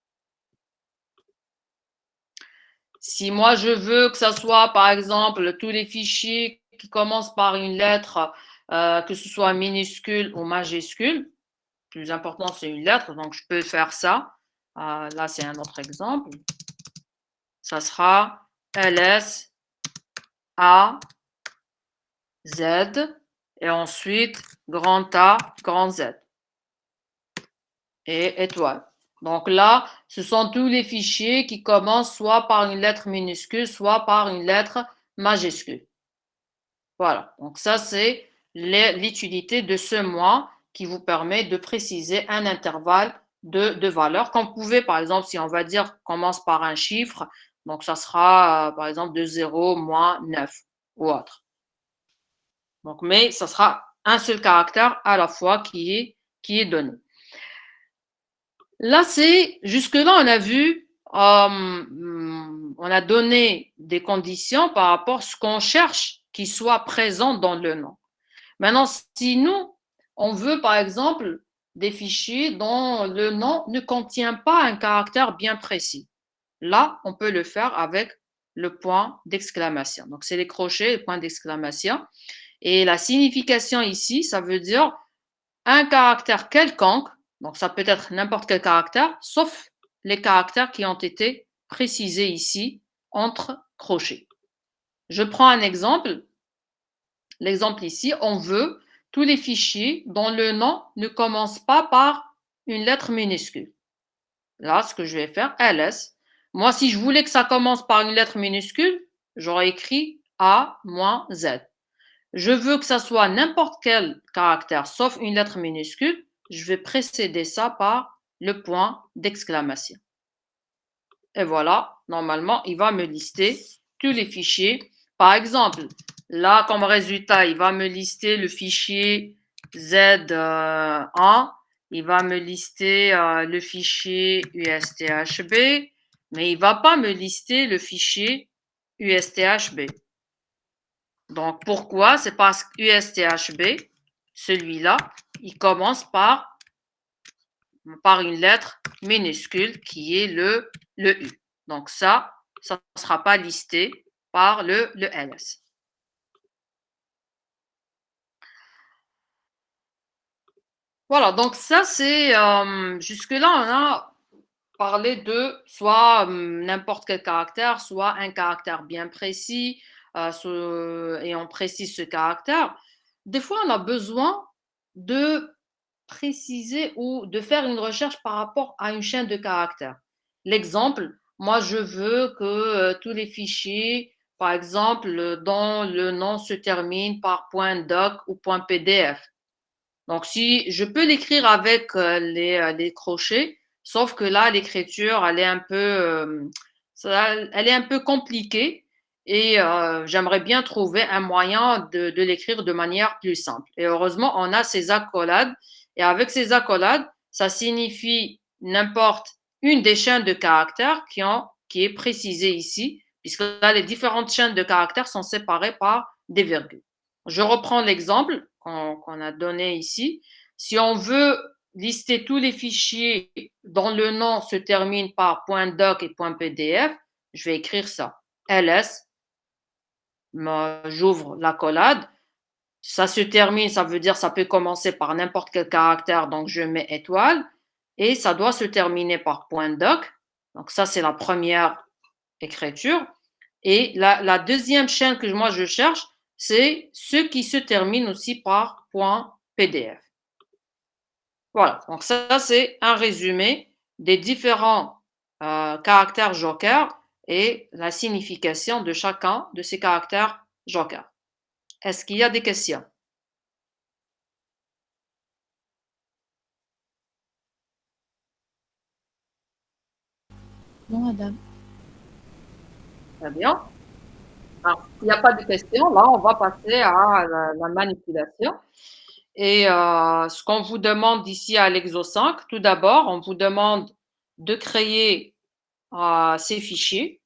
Si moi je veux que ça soit par exemple tous les fichiers qui commencent par une lettre, que ce soit minuscule ou majuscule, le plus important c'est une lettre, donc je peux faire ça. Là c'est un autre exemple. Ça sera ls A Z et ensuite grand A, grand Z et étoile. Donc là, ce sont tous les fichiers qui commencent soit par une lettre minuscule, soit par une lettre majuscule. Voilà, donc ça c'est l'utilité de ce moi qui vous permet de préciser un intervalle de valeurs. Comme vous pouvez, par exemple, si on va dire commence par un chiffre, donc ça sera par exemple de 0, moins 9 ou autre. Donc, mais ça sera un seul caractère à la fois qui est donné. Là, c'est jusque-là, on a vu, on a donné des conditions par rapport à ce qu'on cherche qui soit présent dans le nom. Maintenant, si nous, on veut par exemple des fichiers dont le nom ne contient pas un caractère bien précis, là, on peut le faire avec le point d'exclamation. Donc, c'est les crochets, le point d'exclamation. Et la signification ici, ça veut dire un caractère quelconque, donc ça peut être n'importe quel caractère, sauf les caractères qui ont été précisés ici entre crochets. Je prends un exemple. L'exemple ici, on veut tous les fichiers dont le nom ne commence pas par une lettre minuscule. Là, ce que je vais faire, ls. Moi, si je voulais que ça commence par une lettre minuscule, j'aurais écrit A-Z. Je veux que ça soit n'importe quel caractère sauf une lettre minuscule, je vais précéder ça par le point d'exclamation. Et voilà, normalement, il va me lister tous les fichiers. Par exemple, là, comme résultat, il va me lister le fichier Z1, il va me lister le fichier USTHB, mais il ne va pas me lister le fichier USTHB. Donc, pourquoi? C'est parce que USTHB, celui-là, il commence par une lettre minuscule qui est le U. Donc, ça ne sera pas listé par le ls. Voilà, donc ça, c'est jusque-là, on a parlé de soit n'importe quel caractère, soit un caractère bien précis, et on précise ce caractère. Des fois, on a besoin de préciser ou de faire une recherche par rapport à une chaîne de caractères. L'exemple, moi, je veux que tous les fichiers, par exemple, dont le nom se termine par .doc ou .pdf. Donc, si je peux l'écrire avec les crochets, sauf que là, l'écriture, elle est un peu, elle est un peu compliquée et j'aimerais bien trouver un moyen de l'écrire de manière plus simple. Et heureusement, on a ces accolades. Et avec ces accolades, ça signifie n'importe une des chaînes de caractères qui est précisée ici, puisque là, les différentes chaînes de caractères sont séparées par des virgules. Je reprends l'exemple qu'on a donné ici. Si on veut lister tous les fichiers dont le nom se termine par .doc et .pdf, je vais écrire ça. ls, j'ouvre l'accolade. ça se termine, ça veut dire ça peut commencer par n'importe quel caractère, donc je mets étoile, et ça doit se terminer par point doc. Donc ça, c'est la première écriture. Et la deuxième chaîne que moi je cherche, c'est ceux qui se terminent aussi par point PDF. Voilà, donc ça c'est un résumé des différents caractères jokers et la signification de chacun de ces caractères jokers. Est-ce qu'il y a des questions? Non, madame. Très bien. Alors, s'il n'y a pas de questions, là, on va passer à la manipulation. Et ce qu'on vous demande ici à l'exo 5, tout d'abord, on vous demande de créer ces fichiers.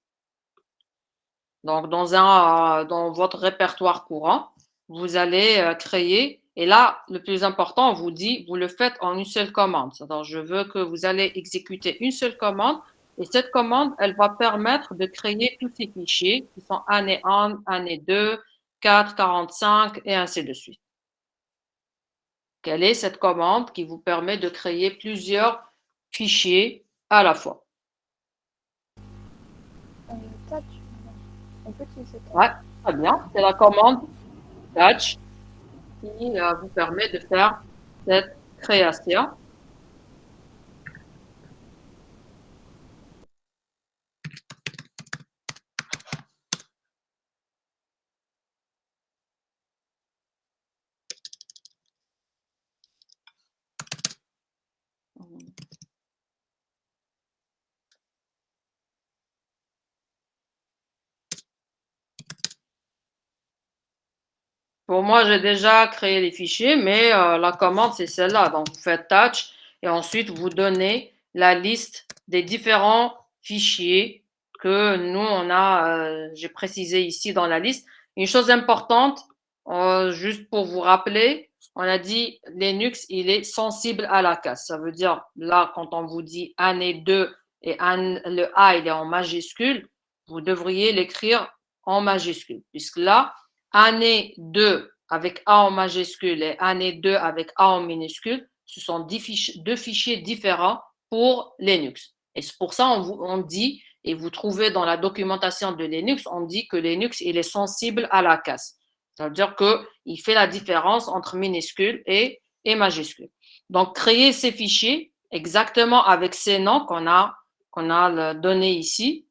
Donc, dans votre répertoire courant, vous allez créer. Et là, le plus important, on vous dit, vous le faites en une seule commande. Alors, je veux que vous allez exécuter une seule commande. Et cette commande, elle va permettre de créer tous ces fichiers qui sont année 1, année 2, 4, 45 et ainsi de suite. Quelle est cette commande qui vous permet de créer plusieurs fichiers à la fois? Touch. On peut utiliser touch. Ouais, très bien. C'est la commande touch qui vous permet de faire cette création. Pour moi, j'ai déjà créé les fichiers, mais la commande, c'est celle-là. Donc, vous faites touch et ensuite, vous donnez la liste des différents fichiers que nous, j'ai précisé ici dans la liste. Une chose importante, juste pour vous rappeler, on a dit Linux, il est sensible à la casse. Ça veut dire, là, quand on vous dit année 2 et le A, il est en majuscule, vous devriez l'écrire en majuscule, puisque là, année 2 avec A en majuscule et année 2 avec A en minuscule, ce sont deux fichiers différents pour Linux. Et c'est pour ça on dit, et vous trouvez dans la documentation de Linux, on dit que Linux, il est sensible à la casse. Ça veut dire qu'il fait la différence entre minuscule et majuscule. Donc, créer ces fichiers exactement avec ces noms qu'on a donnés ici.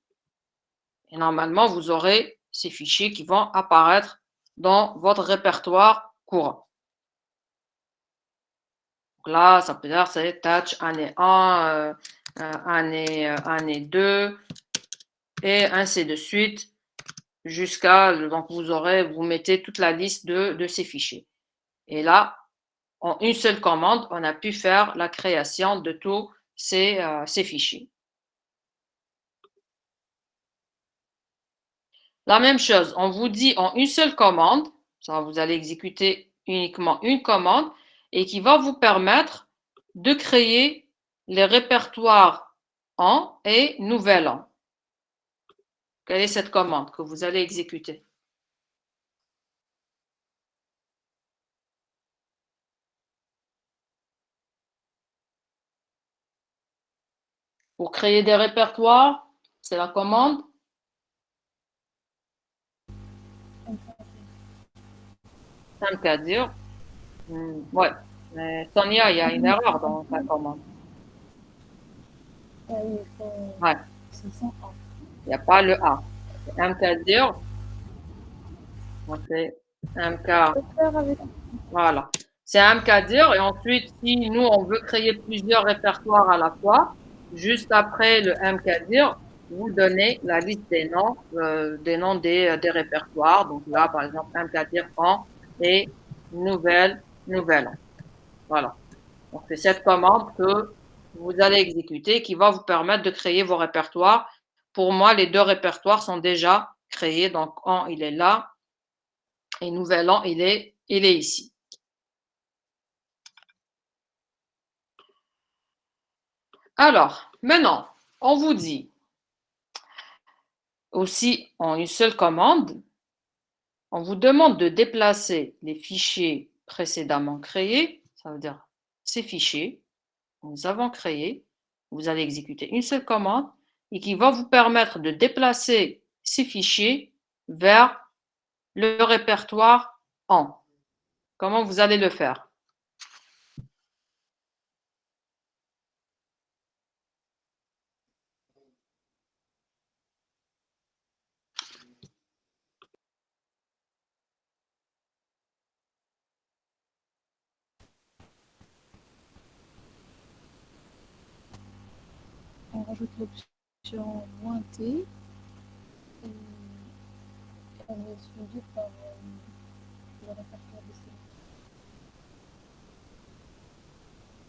Et normalement, vous aurez ces fichiers qui vont apparaître dans votre répertoire courant. Donc là, ça peut dire c'est touch année 1, année 2 et ainsi de suite jusqu'à, donc vous mettez toute la liste de ces fichiers. Et là, en une seule commande, on a pu faire la création de tous ces fichiers. La même chose, on vous dit en une seule commande, ça vous allez exécuter uniquement une commande et qui va vous permettre de créer les répertoires en et nouvel an. Quelle est cette commande que vous allez exécuter? Pour créer des répertoires, c'est la commande mkdir. Ouais, mais Sonia, il y a une erreur dans ta commande. Il faut... Ouais, C'est sans A. il n'y a pas le A. C'est mkdir. Donc c'est mk. Voilà. C'est un mkdir et ensuite, si nous, on veut créer plusieurs répertoires à la fois, juste après le mkdir, vous donnez la liste des noms des répertoires. Donc là, par exemple, mkdir en et nouvelle. Voilà. Donc c'est cette commande que vous allez exécuter qui va vous permettre de créer vos répertoires. Pour moi, les deux répertoires sont déjà créés. Donc, en, il est là et nouvel an, il est ici. Alors, maintenant, on vous dit aussi en une seule commande on vous demande de déplacer les fichiers précédemment créés, ça veut dire ces fichiers que nous avons créés, vous allez exécuter une seule commande et qui va vous permettre de déplacer ces fichiers vers le répertoire en. Comment vous allez le faire? On rajoute l'option -T et on est suivi par le répertoire de sélection.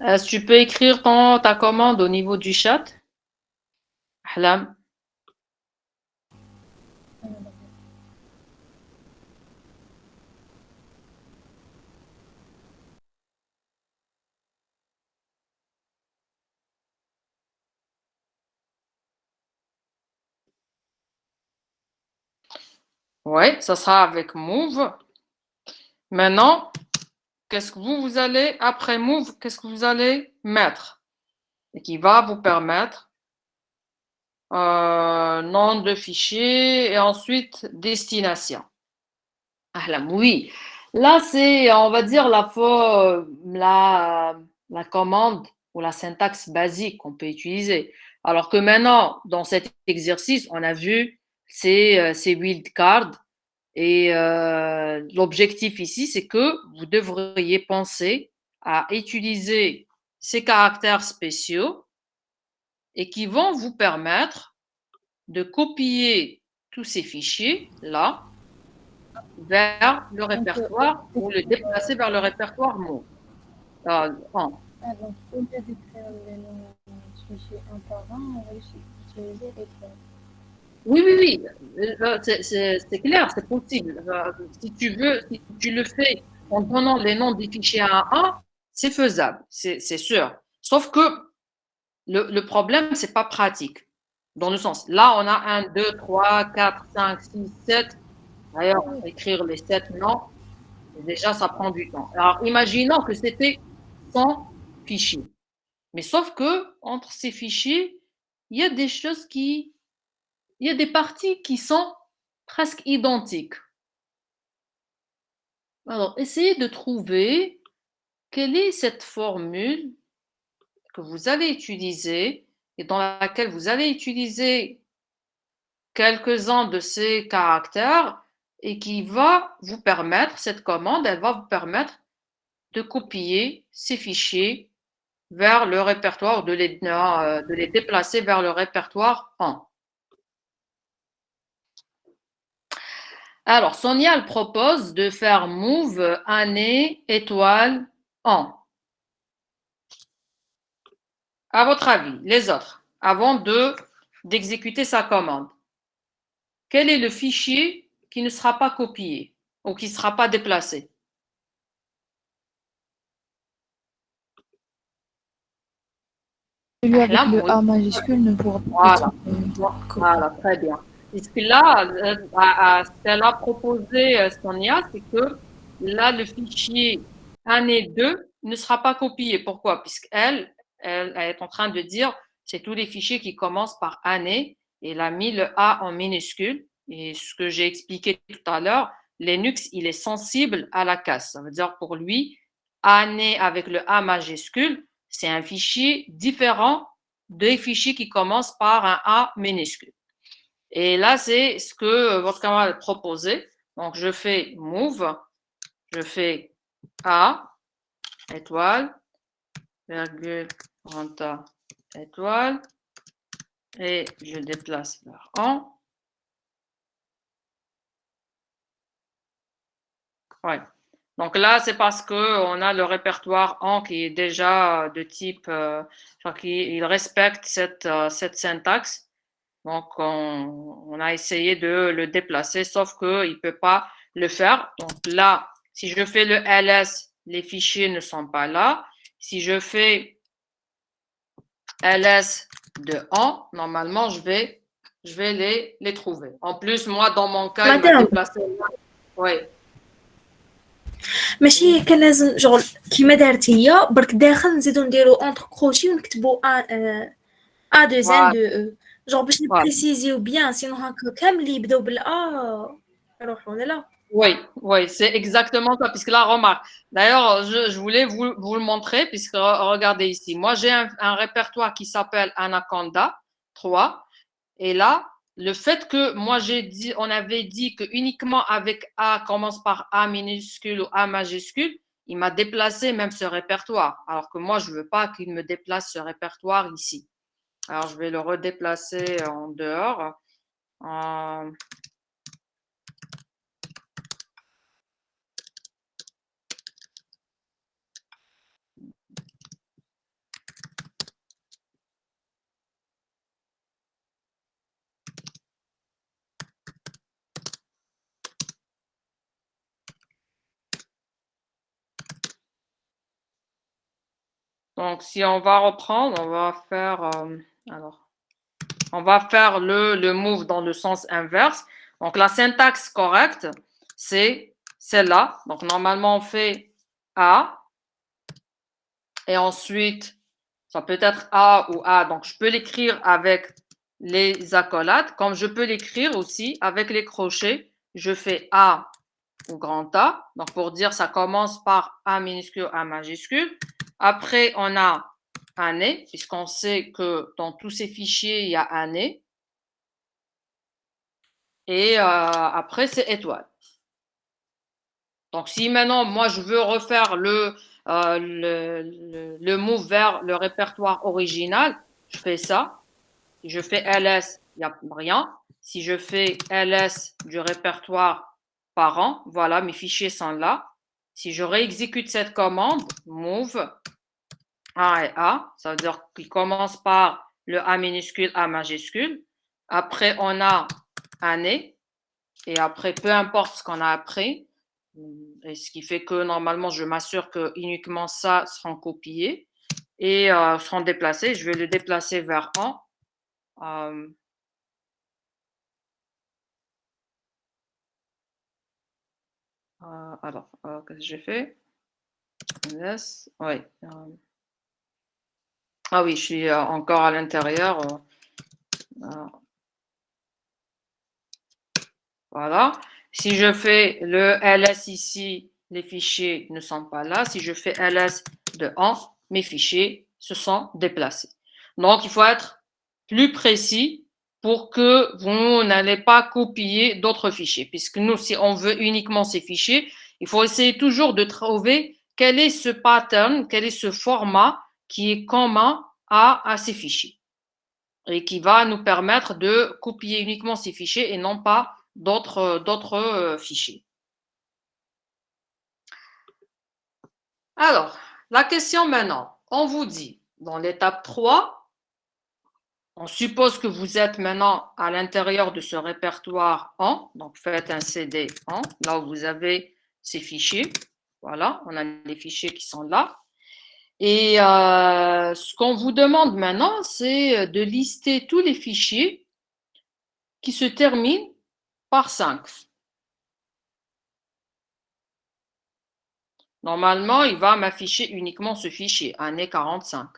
Est-ce que tu peux écrire ta commande au niveau du chat? Ahlam. Oui, ça sera avec move. Maintenant, qu'est-ce que vous allez, après move, qu'est-ce que vous allez mettre? Et qui va vous permettre nom de fichier et ensuite destination. Ahlam, oui. Là, c'est, on va dire, la commande ou la syntaxe basique qu'on peut utiliser. Alors que maintenant, dans cet exercice, on a vu ces wildcards. Et l'objectif ici, c'est que vous devriez penser à utiliser ces caractères spéciaux et qui vont vous permettre de copier tous ces fichiers-là vers le répertoire ou le déplacer vers le répertoire mot. Donc, au lieu d'écrire les noms de fichiers un par un, on va utiliser étoile. Oui, oui, oui, c'est clair, c'est possible. Si tu veux, si tu le fais en donnant les noms des fichiers un à un, c'est faisable, c'est sûr. Sauf que le problème, c'est pas pratique. Dans le sens, là, on a 1, 2, 3, 4, 5, 6, 7. D'ailleurs, écrire les 7 noms, déjà, ça prend du temps. Alors, imaginons que c'était 100 fichiers. Mais sauf que, entre ces fichiers, il y a des choses il y a des parties qui sont presque identiques. Alors, essayez de trouver quelle est cette formule que vous allez utiliser et dans laquelle vous allez utiliser quelques-uns de ces caractères et qui va vous permettre, cette commande, elle va vous permettre de copier ces fichiers vers le répertoire, de les déplacer vers le répertoire en. Alors, Sonia, elle propose de faire move année étoile en. À votre avis, les autres, avant d'exécuter sa commande, quel est le fichier qui ne sera pas copié ou qui ne sera pas déplacé? Celui avec le A majuscule ne pourra pas être Voilà, très bien. Et ce que là, ce qu'elle a proposé, Sonia, c'est que là, le fichier année 2 ne sera pas copié. Pourquoi? Puisqu'elle elle est en train de dire, c'est tous les fichiers qui commencent par année, et elle a mis le A en minuscule. Et ce que j'ai expliqué tout à l'heure, Linux, il est sensible à la casse. Ça veut dire pour lui, année avec le A majuscule, c'est un fichier différent des fichiers qui commencent par un A minuscule. Et là, c'est ce que votre camarade a proposé. Donc, je fais move, je fais A, étoile, virgule, grand A, étoile, et je déplace vers en. Ouais. Donc là, c'est parce qu'on a le répertoire en qui est déjà de type, il respecte cette syntaxe. Donc, on a essayé de le déplacer, sauf qu'il ne peut pas le faire. Donc là, si je fais le ls, les fichiers ne sont pas là. Si je fais ls de en, normalement, je vais les trouver. En plus, moi, dans mon cas, il m'a déplacé. Oui, ماشي كان لازم شغل كيما دارت هي برك داخل نزيدو نديرو اونتر كروشي ونكتبو ا دو ان voilà, دو او جونغ باش voilà. نبريسيزيو بيان سينو هكا كامل اللي يبداو بالا يروحوا ولا لا. Oui, oui, c'est exactement ça. Puisque là, remarque. D'ailleurs, je voulais vous le montrer, puisque regardez ici. Moi, j'ai un répertoire qui s'appelle Anaconda 3. Et là, le fait que moi, on avait dit que uniquement avec A commence par A minuscule ou A majuscule, il m'a déplacé même ce répertoire. Alors que moi, je ne veux pas qu'il me déplace ce répertoire ici. Alors, je vais le redéplacer en dehors. Donc, si on va reprendre, on va faire, on va faire le move dans le sens inverse. Donc, la syntaxe correcte, c'est celle-là. Donc, normalement, on fait A. Et ensuite, ça peut être A ou A. Donc, je peux l'écrire avec les accolades, comme je peux l'écrire aussi avec les crochets. Je fais A ou grand A. Donc, pour dire, ça commence par A minuscule, A majuscule. Après, on a année, puisqu'on sait que dans tous ces fichiers, il y a année. Et après, c'est étoile. Donc, si maintenant, moi, je veux refaire le move vers le répertoire original, je fais ça. Si je fais ls, il n'y a rien. Si je fais ls du répertoire parent, voilà, mes fichiers sont là. Si je réexécute cette commande, move A et A, ça veut dire qu'il commence par le A minuscule, A majuscule. Après, on a année. Et après, peu importe ce qu'on a après. Et ce qui fait que normalement, je m'assure que uniquement ça sera copié et seront déplacés. Je vais le déplacer vers 1. Alors, qu'est-ce que j'ai fait? Yes, oui. Ah oui, je suis encore à l'intérieur. Voilà. Si je fais le ls ici, les fichiers ne sont pas là. Si je fais ls de 1, mes fichiers se sont déplacés. Donc, il faut être plus précis pour que vous n'allez pas copier d'autres fichiers. Puisque nous, si on veut uniquement ces fichiers, il faut essayer toujours de trouver quel est ce pattern, quel est ce format qui est commun à ces fichiers et qui va nous permettre de copier uniquement ces fichiers et non pas d'autres fichiers. Alors, la question maintenant, on vous dit, dans l'étape 3, on suppose que vous êtes maintenant à l'intérieur de ce répertoire en, donc faites un CD en, là où vous avez ces fichiers. Voilà, on a les fichiers qui sont là. Et ce qu'on vous demande maintenant, c'est de lister tous les fichiers qui se terminent par 5. Normalement, il va m'afficher uniquement ce fichier, année 45.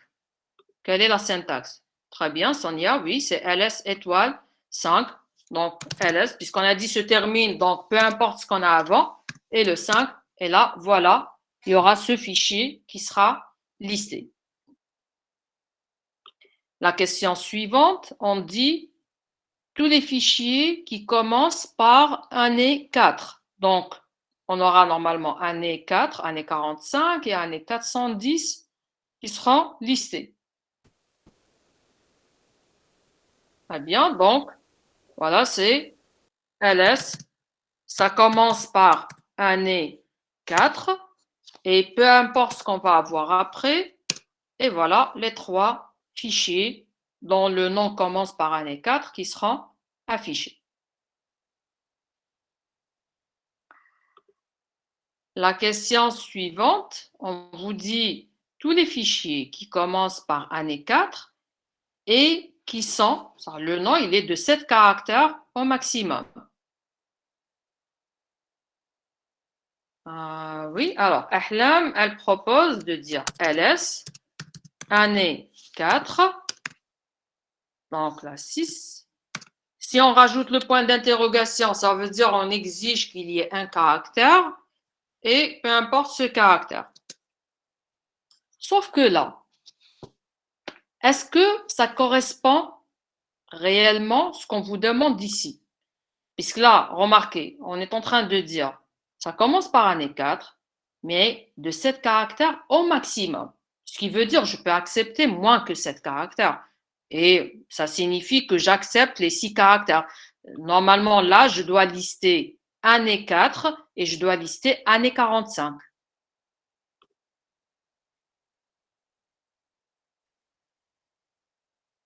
Quelle est la syntaxe? Très bien, Sonia, oui, c'est ls étoile 5. Donc, ls, puisqu'on a dit se termine, donc peu importe ce qu'on a avant. Et le 5, et là, voilà, il y aura ce fichier qui sera listé. La question suivante, on dit tous les fichiers qui commencent par année 4. Donc, on aura normalement année 4, année 45 et année 410 qui seront listés. Très bien, donc, voilà, c'est ls. Ça commence par année 4 et peu importe ce qu'on va avoir après. Et voilà les 3 fichiers dont le nom commence par année 4 qui seront affichés. La question suivante, on vous dit tous les fichiers qui commencent par année 4 et qui sont, le nom il est de 7 caractères au maximum. Oui, alors, Ahlam, elle propose de dire LS, année 4, donc la 6. Si on rajoute le point d'interrogation, ça veut dire on exige qu'il y ait un caractère, et peu importe ce caractère. Sauf que là, est-ce que ça correspond réellement à ce qu'on vous demande d'ici? Puisque là, remarquez, on est en train de dire, ça commence par année 4, mais de 7 caractères au maximum. Ce qui veut dire, je peux accepter moins que 7 caractères. Et ça signifie que j'accepte les 6 caractères. Normalement, là, je dois lister année 4 et je dois lister année 45.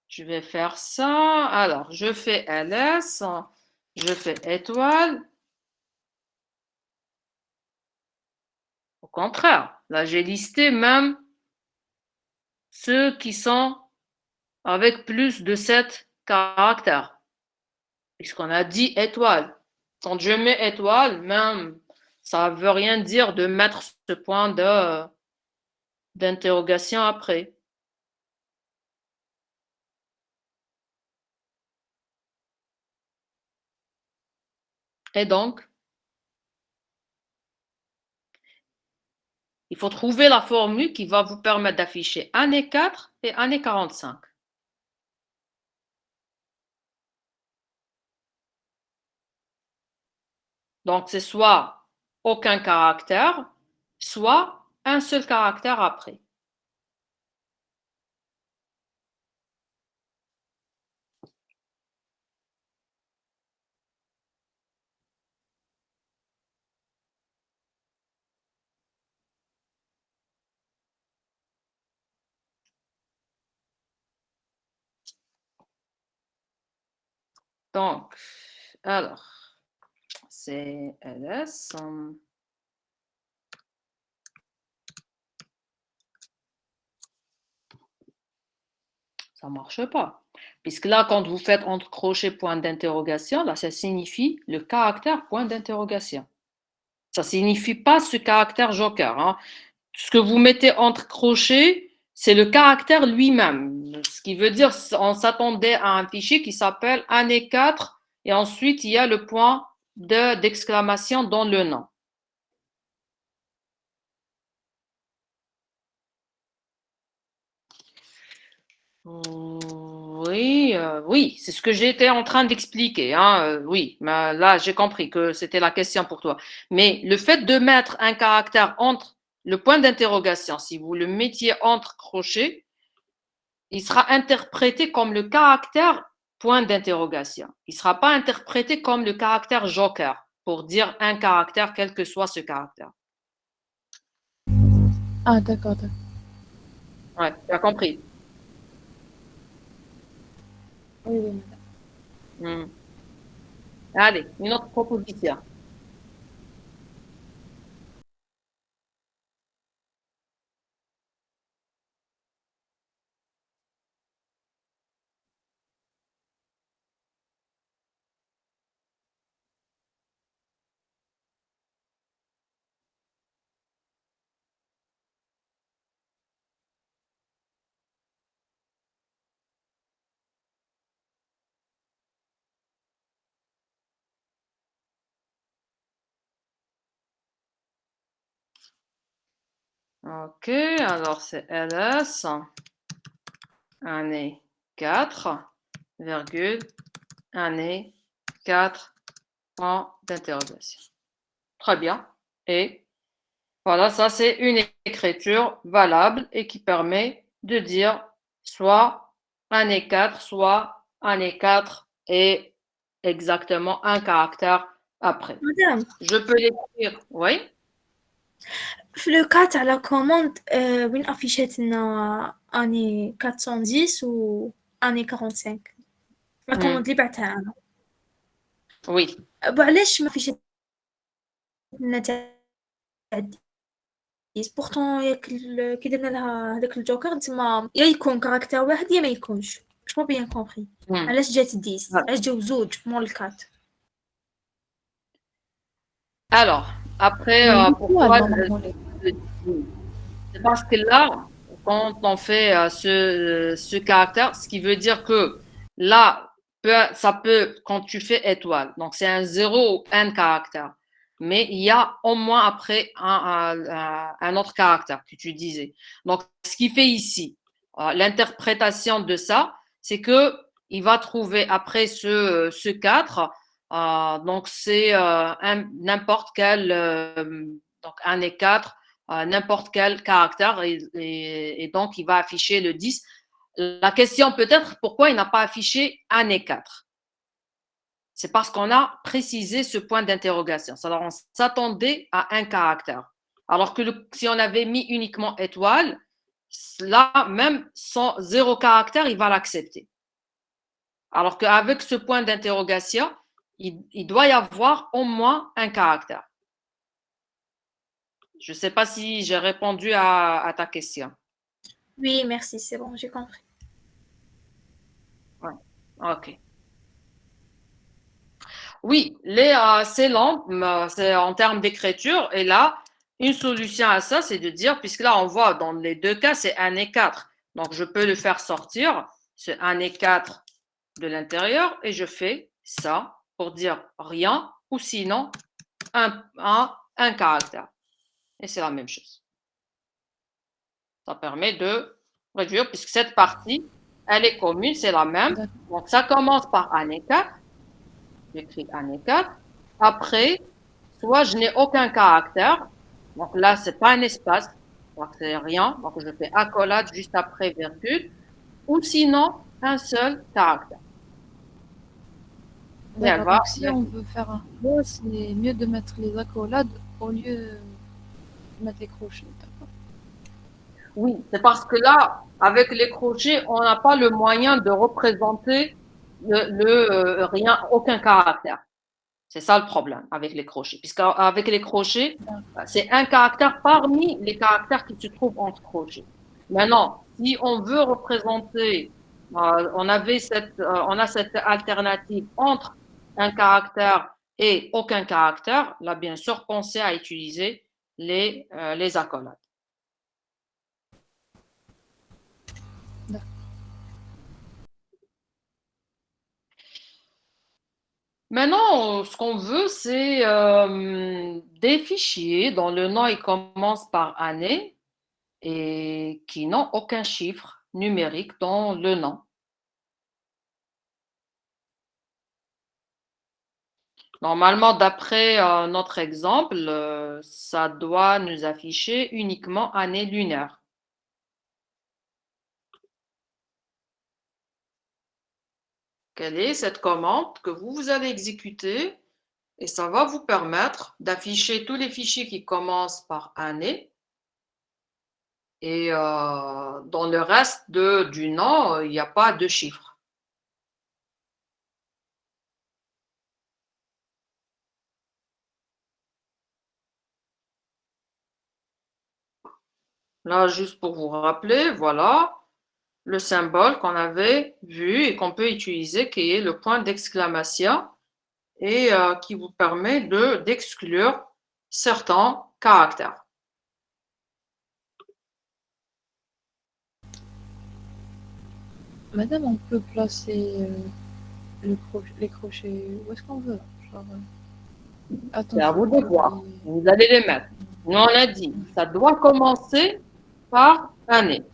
Je vais faire ça. Alors, je fais LS, je fais étoile. Au contraire, là, j'ai listé même ceux qui sont avec plus de 7 caractères, puisqu'on a dit étoile. Quand je mets étoile, même, ça ne veut rien dire de mettre ce point d'interrogation après. Et donc, il faut trouver la formule qui va vous permettre d'afficher année 4 et année 45. Donc, c'est soit aucun caractère, soit un seul caractère après. Donc, alors, c'est LS. Ça ne marche pas. Puisque là, quand vous faites entre crochets point d'interrogation, là, ça signifie le caractère point d'interrogation. Ça ne signifie pas ce caractère joker. Hein. Ce que vous mettez entre crochets, c'est le caractère lui-même. Ce qui veut dire, on s'attendait à un fichier qui s'appelle année 4 et ensuite il y a le point d'exclamation dans le nom. Oui, c'est ce que j'étais en train d'expliquer. Hein, oui, mais là, j'ai compris que c'était la question pour toi. Mais le fait de mettre un caractère entre le point d'interrogation, si vous le mettiez entre crochets, il sera interprété comme le caractère point d'interrogation. Il ne sera pas interprété comme le caractère joker pour dire un caractère, quel que soit ce caractère. Ah, d'accord, d'accord. Ouais, tu as compris. Oui, oui, madame. Allez, une autre proposition. Ok, alors c'est LS, année 4, virgule, année 4, point d'interrogation. Très bien. Et voilà, ça c'est une écriture valable et qui permet de dire soit année 4, soit année 4 et exactement un caractère après. Madame, Je peux l'écrire, oui. في لو كا تاع لا كوموند وين افيشات لنا اني 410 و اني 45 لا كوموند اللي بعتها انا Oui. علاش ما فيشات لنا تاع 10 بورتون ياك كي درنا لها هذاك الجوكر تما يا يكون كاركتر واحد يا ما يكونش مش با بيان كومبري علاش جات 10 علاش جاو زوج مول الكات Alors, Après, Mais du coup, pourquoi dans les... c'est parce que là, quand on fait ce caractère, ce qui veut dire que là, ça peut, quand tu fais étoile, donc c'est un zéro ou un caractère, mais il y a au moins après un autre caractère que tu disais. Donc, ce qui fait ici, l'interprétation de ça, c'est que il va trouver après ce 4, donc c'est n'importe quel, donc un et 4 n'importe quel caractère et donc il va afficher le 10. La question peut-être pourquoi il n'a pas affiché un et 4. C'est parce qu'on a précisé ce point d'interrogation. Alors on s'attendait à un caractère. Alors que si on avait mis uniquement étoile, là même sans zéro caractère, il va l'accepter. Alors qu'avec ce point d'interrogation, il doit y avoir au moins un caractère. Je ne sais pas si j'ai répondu à ta question. Oui, merci, c'est bon, j'ai compris. Ouais. Ok. Oui, c'est lent, c'est en termes d'écriture. Et là, une solution à ça, c'est de dire, puisque là, on voit dans les deux cas, c'est 1 et 4. Donc, je peux le faire sortir, c'est 1 et 4 de l'intérieur, et je fais ça pour dire rien, ou sinon, un caractère. Et c'est la même chose. Ça permet de réduire, puisque cette partie, elle est commune, c'est la même. Donc, ça commence par 1 et 4. J'écris 1 et 4. Après, soit je n'ai aucun caractère. Donc là, c'est pas un espace. Donc c'est rien. Donc je fais accolade juste après virgule. Ou sinon, un seul caractère. Et elle D'accord, va. donc si on veut faire un mot, c'est mieux de mettre les accolades au lieu de mettre les crochets. D'accord. Oui, c'est parce que là, avec les crochets, on n'a pas le moyen de représenter rien, aucun caractère. C'est ça le problème avec les crochets. Puisqu'avec les crochets, c'est un caractère parmi les caractères qui se trouvent entre crochets. Maintenant, si on veut représenter, on a cette alternative entre un caractère et aucun caractère, là, bien sûr, pensez à utiliser les accolades. D'accord. Maintenant, ce qu'on veut, c'est des fichiers dont le nom il commence par année et qui n'ont aucun chiffre numérique dans le nom. Normalement, d'après notre exemple, ça doit nous afficher uniquement année lunaire. Quelle est cette commande que vous allez exécuter et ça va vous permettre d'afficher tous les fichiers qui commencent par année et dans le reste du nom, il n'y a pas de chiffre. Là, juste pour vous rappeler, voilà le symbole qu'on avait vu et qu'on peut utiliser, qui est le point d'exclamation et qui vous permet d'exclure certains caractères. Madame, on peut placer les crochets où est-ce qu'on veut. Genre, C'est à vous de voir. et- Vous allez les mettre. Nous, on a dit, ça doit commencer par année.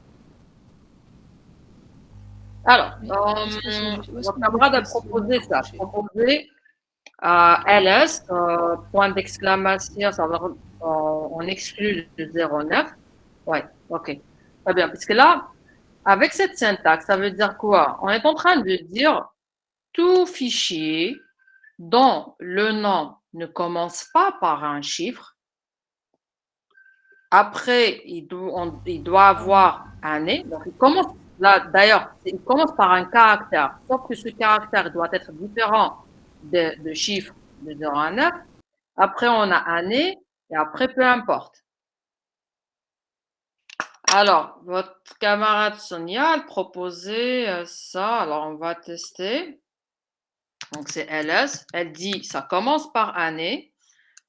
Alors, mais où est-ce où est-ce votre qu'on peut camarade a placer proposé les ça. crochets Proposé LS, point d'exclamation, ça va, on exclut le 09. Ouais, ok. Très bien. Parce que là, avec cette syntaxe, ça veut dire quoi? On est en train de dire tout fichier dont le nom ne commence pas par un chiffre. Après, il doit avoir un et. Donc, il commence là, d'ailleurs, il commence par un caractère, sauf que ce caractère doit être différent de chiffre de 0 à 9. Après, on a un et après, peu importe. Alors, votre camarade Sonia, elle proposait ça. Alors, on va tester. Donc, c'est LS. Elle dit, ça commence par année.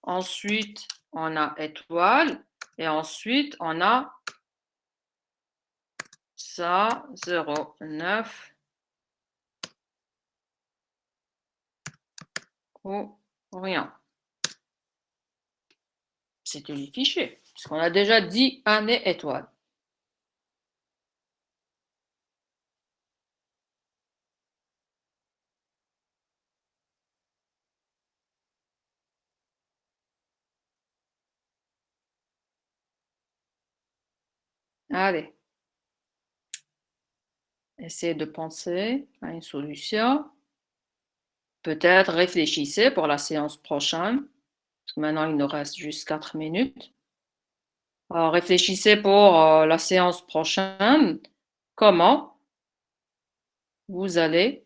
Ensuite, on a étoile, et ensuite, on a ça, 0, 9, ou rien. C'était le fichier, parce qu'on a déjà dit année étoile. Allez, essayez de penser à une solution. Peut-être réfléchissez pour la séance prochaine. Parce que maintenant, il nous reste juste 4 minutes. Alors, réfléchissez pour la séance prochaine. Comment vous allez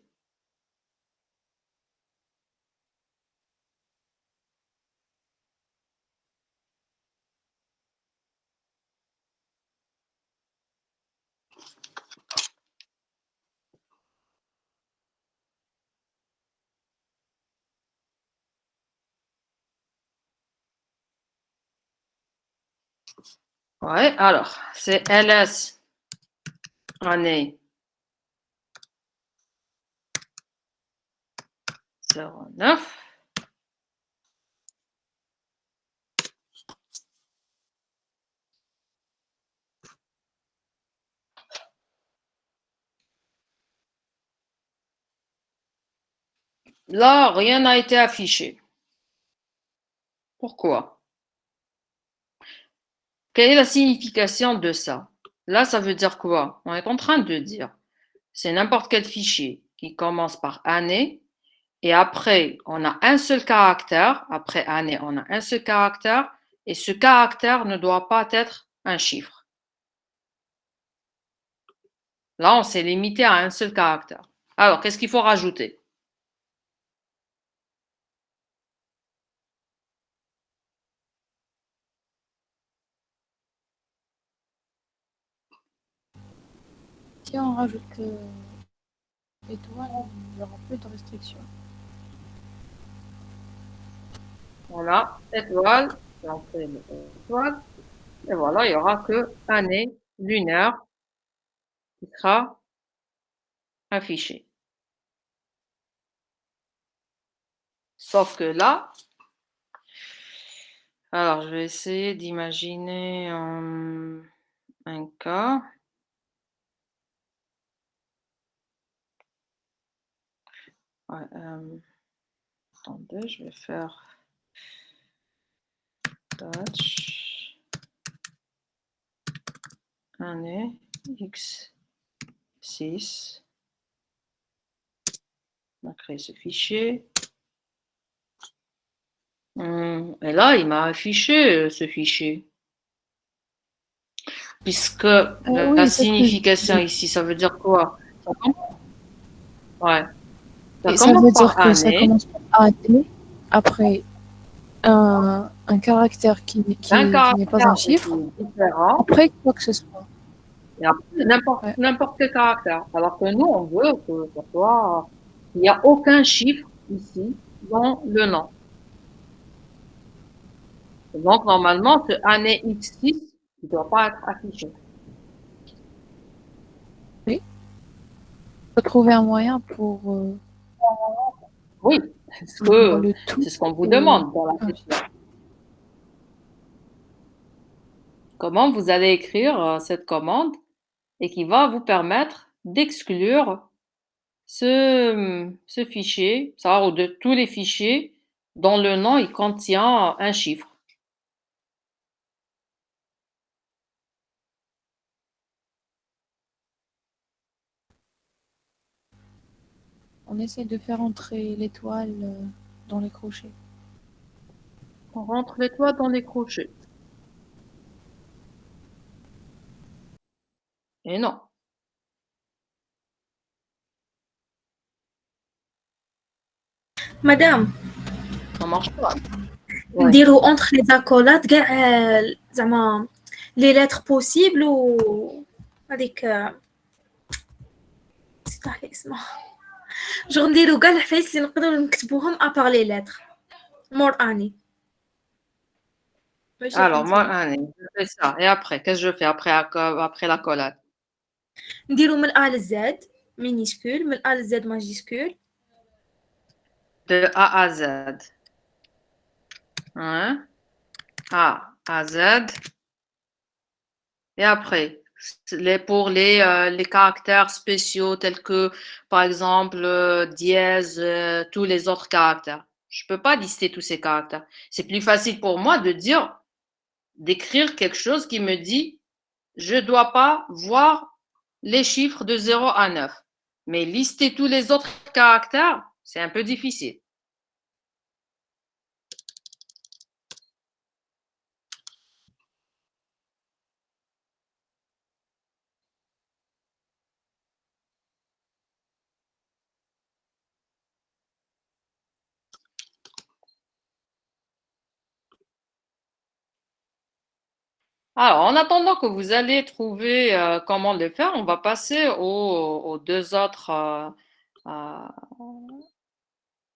Ouais, alors, c'est LS année 09. Là, rien n'a été affiché. Pourquoi? Quelle est la signification de ça? Là, ça veut dire quoi? On est en train de dire, c'est n'importe quel fichier qui commence par année et après, on a un seul caractère. Après année, on a un seul caractère et ce caractère ne doit pas être un chiffre. Là, on s'est limité à un seul caractère. Alors, qu'est-ce qu'il faut rajouter? Si on rajoute étoile, il n'y aura plus de restrictions. Voilà, étoile, et on fait l'étoile, et voilà, il n'y aura que année lunaire qui sera affiché. Sauf que là, alors je vais essayer d'imaginer un cas. Ouais, attendez, je vais faire touch année x6. On a créé ce fichier. Et là, il m'a affiché ce fichier. Puisque la Oui, c'est ce que je signification disais. ici, ça veut dire quoi? Ouais. Ça Et ça commence veut dire par que ça année, commence par AD, après un caractère qui un n'est pas un caractère qui chiffre, est différent, après quoi que ce soit. et après Ouais. n'importe quel caractère. Alors que nous, on veut que ça soit, il n'y a aucun chiffre ici dans le nom. Donc, normalement, ce année X6 ne doit pas être affiché. Oui. Faut trouver un moyen pour Oui, voir le tout. c'est ce qu'on vous ou- demande dans la Ah, question. Comment vous allez écrire cette commande et qui va vous permettre d'exclure ce fichier, savoir de tous les fichiers dont le nom il contient un chiffre. On essaie de faire entrer l'étoile dans les crochets. On rentre les doigts dans les crochets. Et non, Madame, ça marche pas. Ouais. نديرو entre les accolades كاع زعما les lettres possibles و هذيك نسيت على اسمها جو نديرو كاع الحفايس اللي نقدروا نكتبوهم ابار لي lettres مور اني باش Alors, moi, فهمتيني. allez, je fais ça. Et après, qu'est-ce que je fais après l'accolade? نديرو من A لZ minuscule من A لZ majuscule. De A à Z. Hein? A à Z. Et après, pour les caractères spéciaux tels que, par exemple, dièse, tous les autres caractères. Je ne peux pas lister tous ces caractères. C'est plus facile pour moi d'écrire quelque chose qui me dit, je ne dois pas voir les chiffres de 0 à 9. Mais lister tous les autres caractères, c'est un peu difficile. Alors, en attendant que vous allez trouver comment le faire, on va passer aux deux autres euh,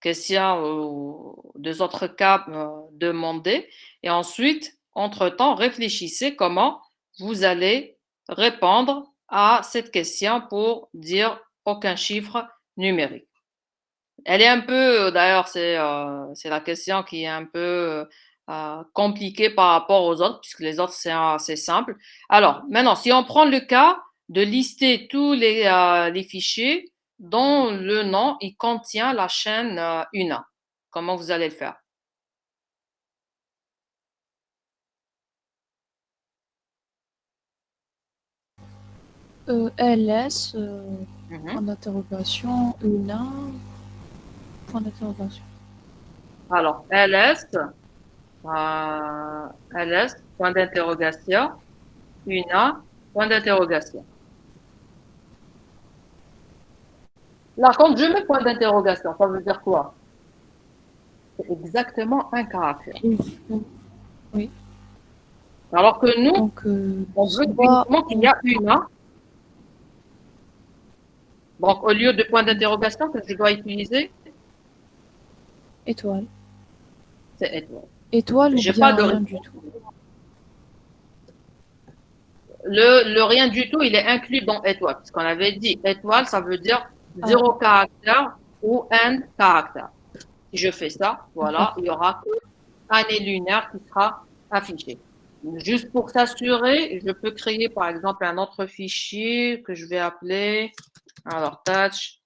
questions, aux deux autres cas demandés. Et ensuite, entre-temps, réfléchissez comment vous allez répondre à cette question pour dire aucun chiffre numérique. Elle est un peu, d'ailleurs, c'est la question qui est un peu compliquée par rapport aux autres, puisque les autres, c'est assez simple. Alors, maintenant, si on prend le cas de lister tous les fichiers dont le nom, il contient la chaîne UNA, comment vous allez le faire? LS, Mhm. point d'interrogation, UNA, point d'interrogation. Alors, LS, point d'interrogation, UNA, point d'interrogation. Là, quand je mets point d'interrogation, ça veut dire quoi? C'est exactement un caractère. Oui. Alors que nous, Donc, on veut soit uniquement qu'il y a une A. Donc, au lieu de point d'interrogation que je dois utiliser, étoile. c'est étoile. Étoile ou J'ai bien pas de rien du tout. le rien du tout, il est inclus dans étoile. Parce qu'on avait dit étoile, ça veut dire zéro caractère ou un caractère. Si je fais ça, voilà, il y aura année lunaire qui sera affichée. Juste pour s'assurer, je peux créer par exemple un autre fichier que je vais appeler, alors touch,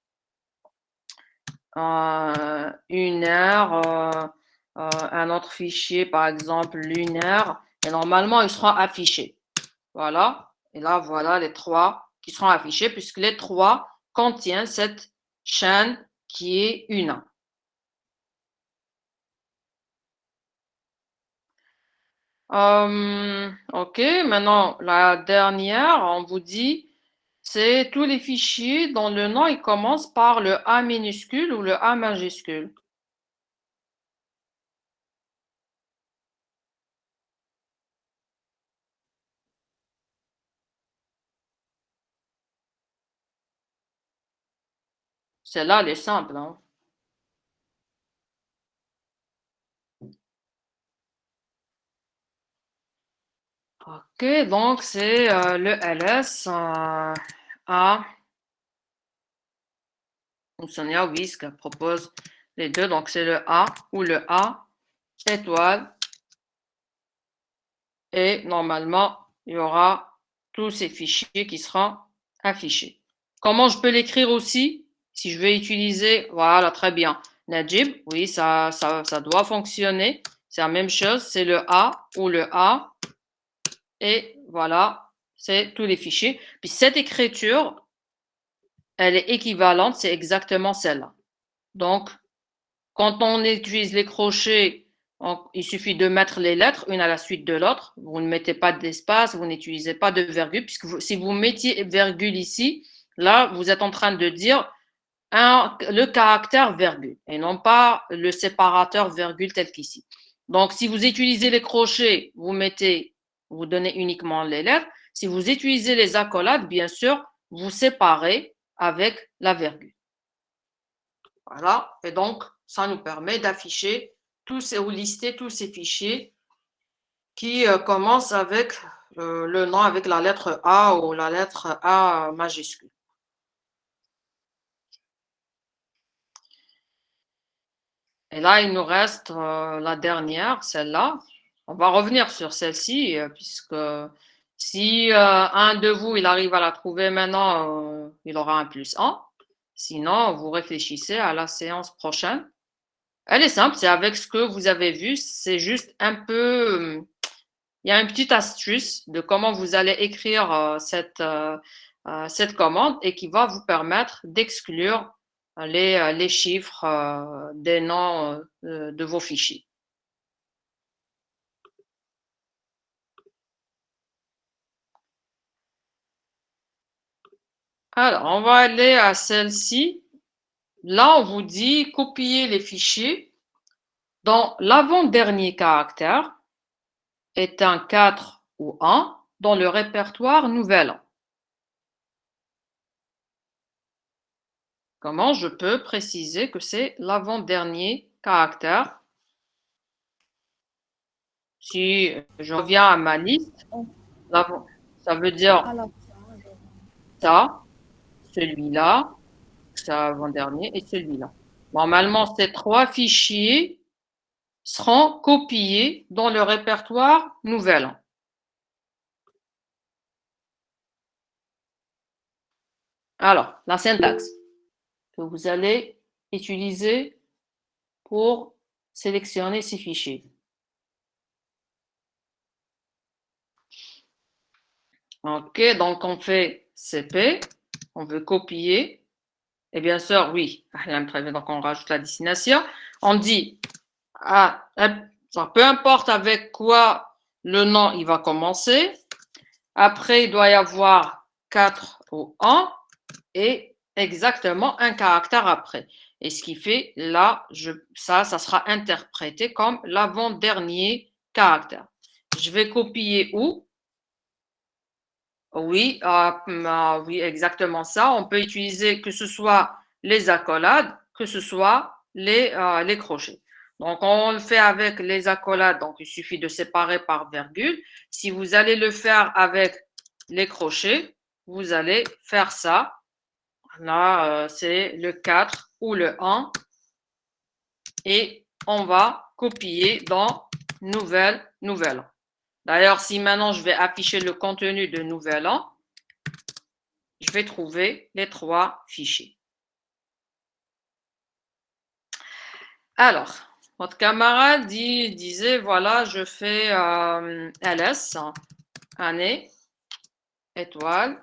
une heure, un autre fichier par exemple lunaire, et normalement ils seront affichés. Voilà, et là voilà les trois qui seront affichés puisque les trois contiennent cette chaîne qui est une. Ok, maintenant la dernière, on vous dit, c'est tous les fichiers dont le nom il commence par le A minuscule ou le A majuscule. Celle-là, elle est simple, hein. Ok, donc c'est le LS A. Sonia, oui, ce qu'elle propose les deux, donc c'est le A ou le A étoile. Et normalement, il y aura tous ces fichiers qui seront affichés. Comment je peux l'écrire aussi? Si je vais utiliser, voilà, très bien. Najib, oui, ça doit fonctionner. C'est la même chose, c'est le A ou le A. Et voilà, c'est tous les fichiers. Puis cette écriture, elle est équivalente, c'est exactement celle-là. Donc, quand on utilise les crochets, il suffit de mettre les lettres une à la suite de l'autre. Vous ne mettez pas d'espace, vous n'utilisez pas de virgule, puisque si vous mettiez virgule ici, là, vous êtes en train de dire le caractère virgule et non pas le séparateur virgule tel qu'ici. Donc, si vous utilisez les crochets, vous donnez uniquement les lettres. Si vous utilisez les accolades, bien sûr, vous séparez avec la virgule. Voilà, et donc ça nous permet d'afficher tous ces, ou lister tous ces fichiers qui commence avec le nom avec la lettre A ou la lettre A majuscule. Et là, il nous reste la dernière, celle-là. On va revenir sur celle-ci, puisque si un de vous, il arrive à la trouver maintenant, il aura un +1. Sinon, vous réfléchissez à la séance prochaine. Elle est simple, c'est avec ce que vous avez vu. C'est juste un peu... il y a une petite astuce de comment vous allez écrire cette commande et qui va vous permettre d'exclure les chiffres des noms de vos fichiers. Alors, on va aller à celle-ci. Là, on vous dit copier les fichiers dont l'avant-dernier caractère est un 4 ou 1 dans le répertoire nouvel. Comment je peux préciser que c'est l'avant-dernier caractère? Si je reviens à ma liste, ça veut dire À la fin, ça, celui-là, ça avant-dernier et celui-là. Normalement, ces trois fichiers seront copiés dans le répertoire nouvel. Alors, la syntaxe que vous allez utiliser pour sélectionner ces fichiers. OK, donc on fait CP, on veut copier, et bien sûr, oui, donc on rajoute la destination. On dit, ça peu importe avec quoi le nom il va commencer. Après, il doit y avoir 4 ou 1 et exactement un caractère après. Et ce qui fait, là, ça sera interprété comme l'avant-dernier caractère. Je vais copier où? Oui, oui, exactement ça. On peut utiliser que ce soit les accolades, que ce soit les crochets. Donc, on le fait avec les accolades, donc il suffit de séparer par virgule. Si vous allez le faire avec les crochets, vous allez faire ça. Là, c'est le 4 ou le 1. Et on va copier dans Nouvelle. D'ailleurs, si maintenant je vais afficher le contenu de Nouvel An, je vais trouver les trois fichiers. Alors, votre camarade disait, voilà, je fais LS, année, étoile,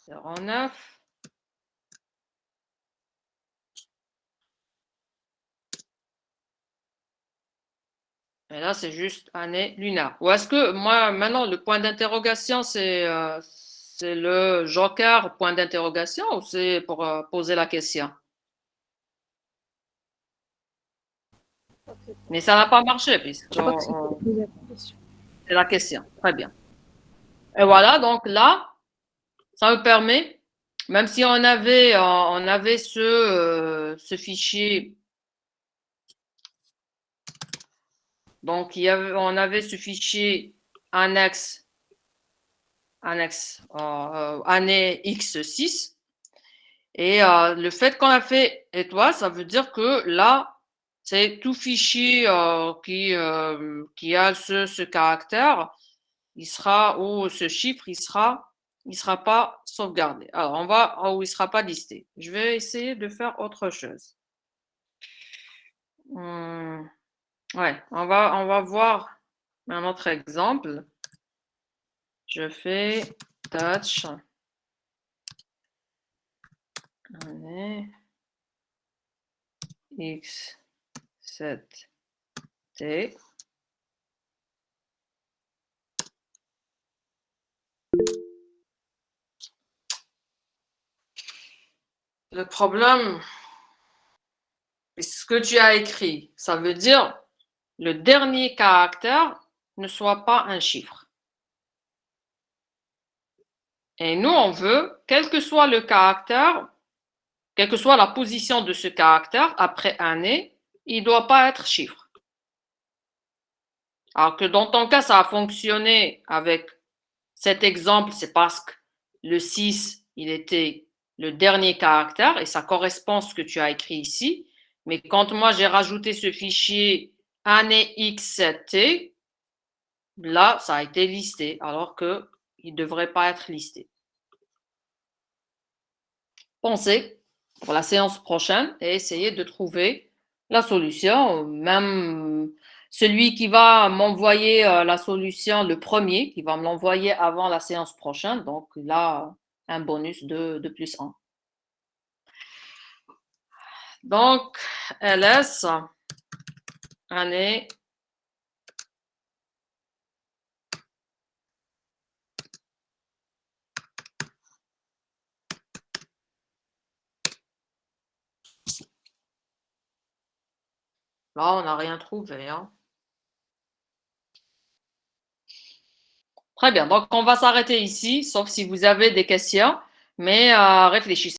(09). Et là, c'est juste année lunaire. Ou est-ce que moi, maintenant, le point d'interrogation, c'est le joker point d'interrogation ou c'est pour poser la question? Mais ça n'a pas marché puisque Je crois que c'est pour poser la question. c'est la question. Très bien. Et voilà, donc là, ça me permet, même si on avait ce fichier, donc on avait ce fichier annexe année X6, et le fait qu'on a fait étoile, ça veut dire que là, c'est tout fichier qui a ce caractère, il sera, ou ce chiffre, il sera pas sauvegardé. Alors, ou il sera pas listé. Je vais essayer de faire autre chose. Ouais, on va voir un autre exemple. Je fais touch. Année X7T. Le problème, ce que tu as écrit, ça veut dire le dernier caractère ne soit pas un chiffre. Et nous, on veut, quel que soit le caractère, quelle que soit la position de ce caractère, après année, il ne doit pas être chiffre. Alors que dans ton cas, ça a fonctionné avec cet exemple, c'est parce que le 6, il était le dernier caractère et ça correspond à ce que tu as écrit ici. Mais quand moi, j'ai rajouté ce fichier année XT, là, ça a été listé alors qu'il ne devrait pas être listé. Pensez pour la séance prochaine et essayez de trouver la solution. Même celui qui va m'envoyer la solution, le premier, qui va me l'envoyer avant la séance prochaine, donc là, un bonus de plus 1. Donc, LS, année. Là, on n'a rien trouvé. Hein. Très bien, donc on va s'arrêter ici, sauf si vous avez des questions, mais réfléchissez.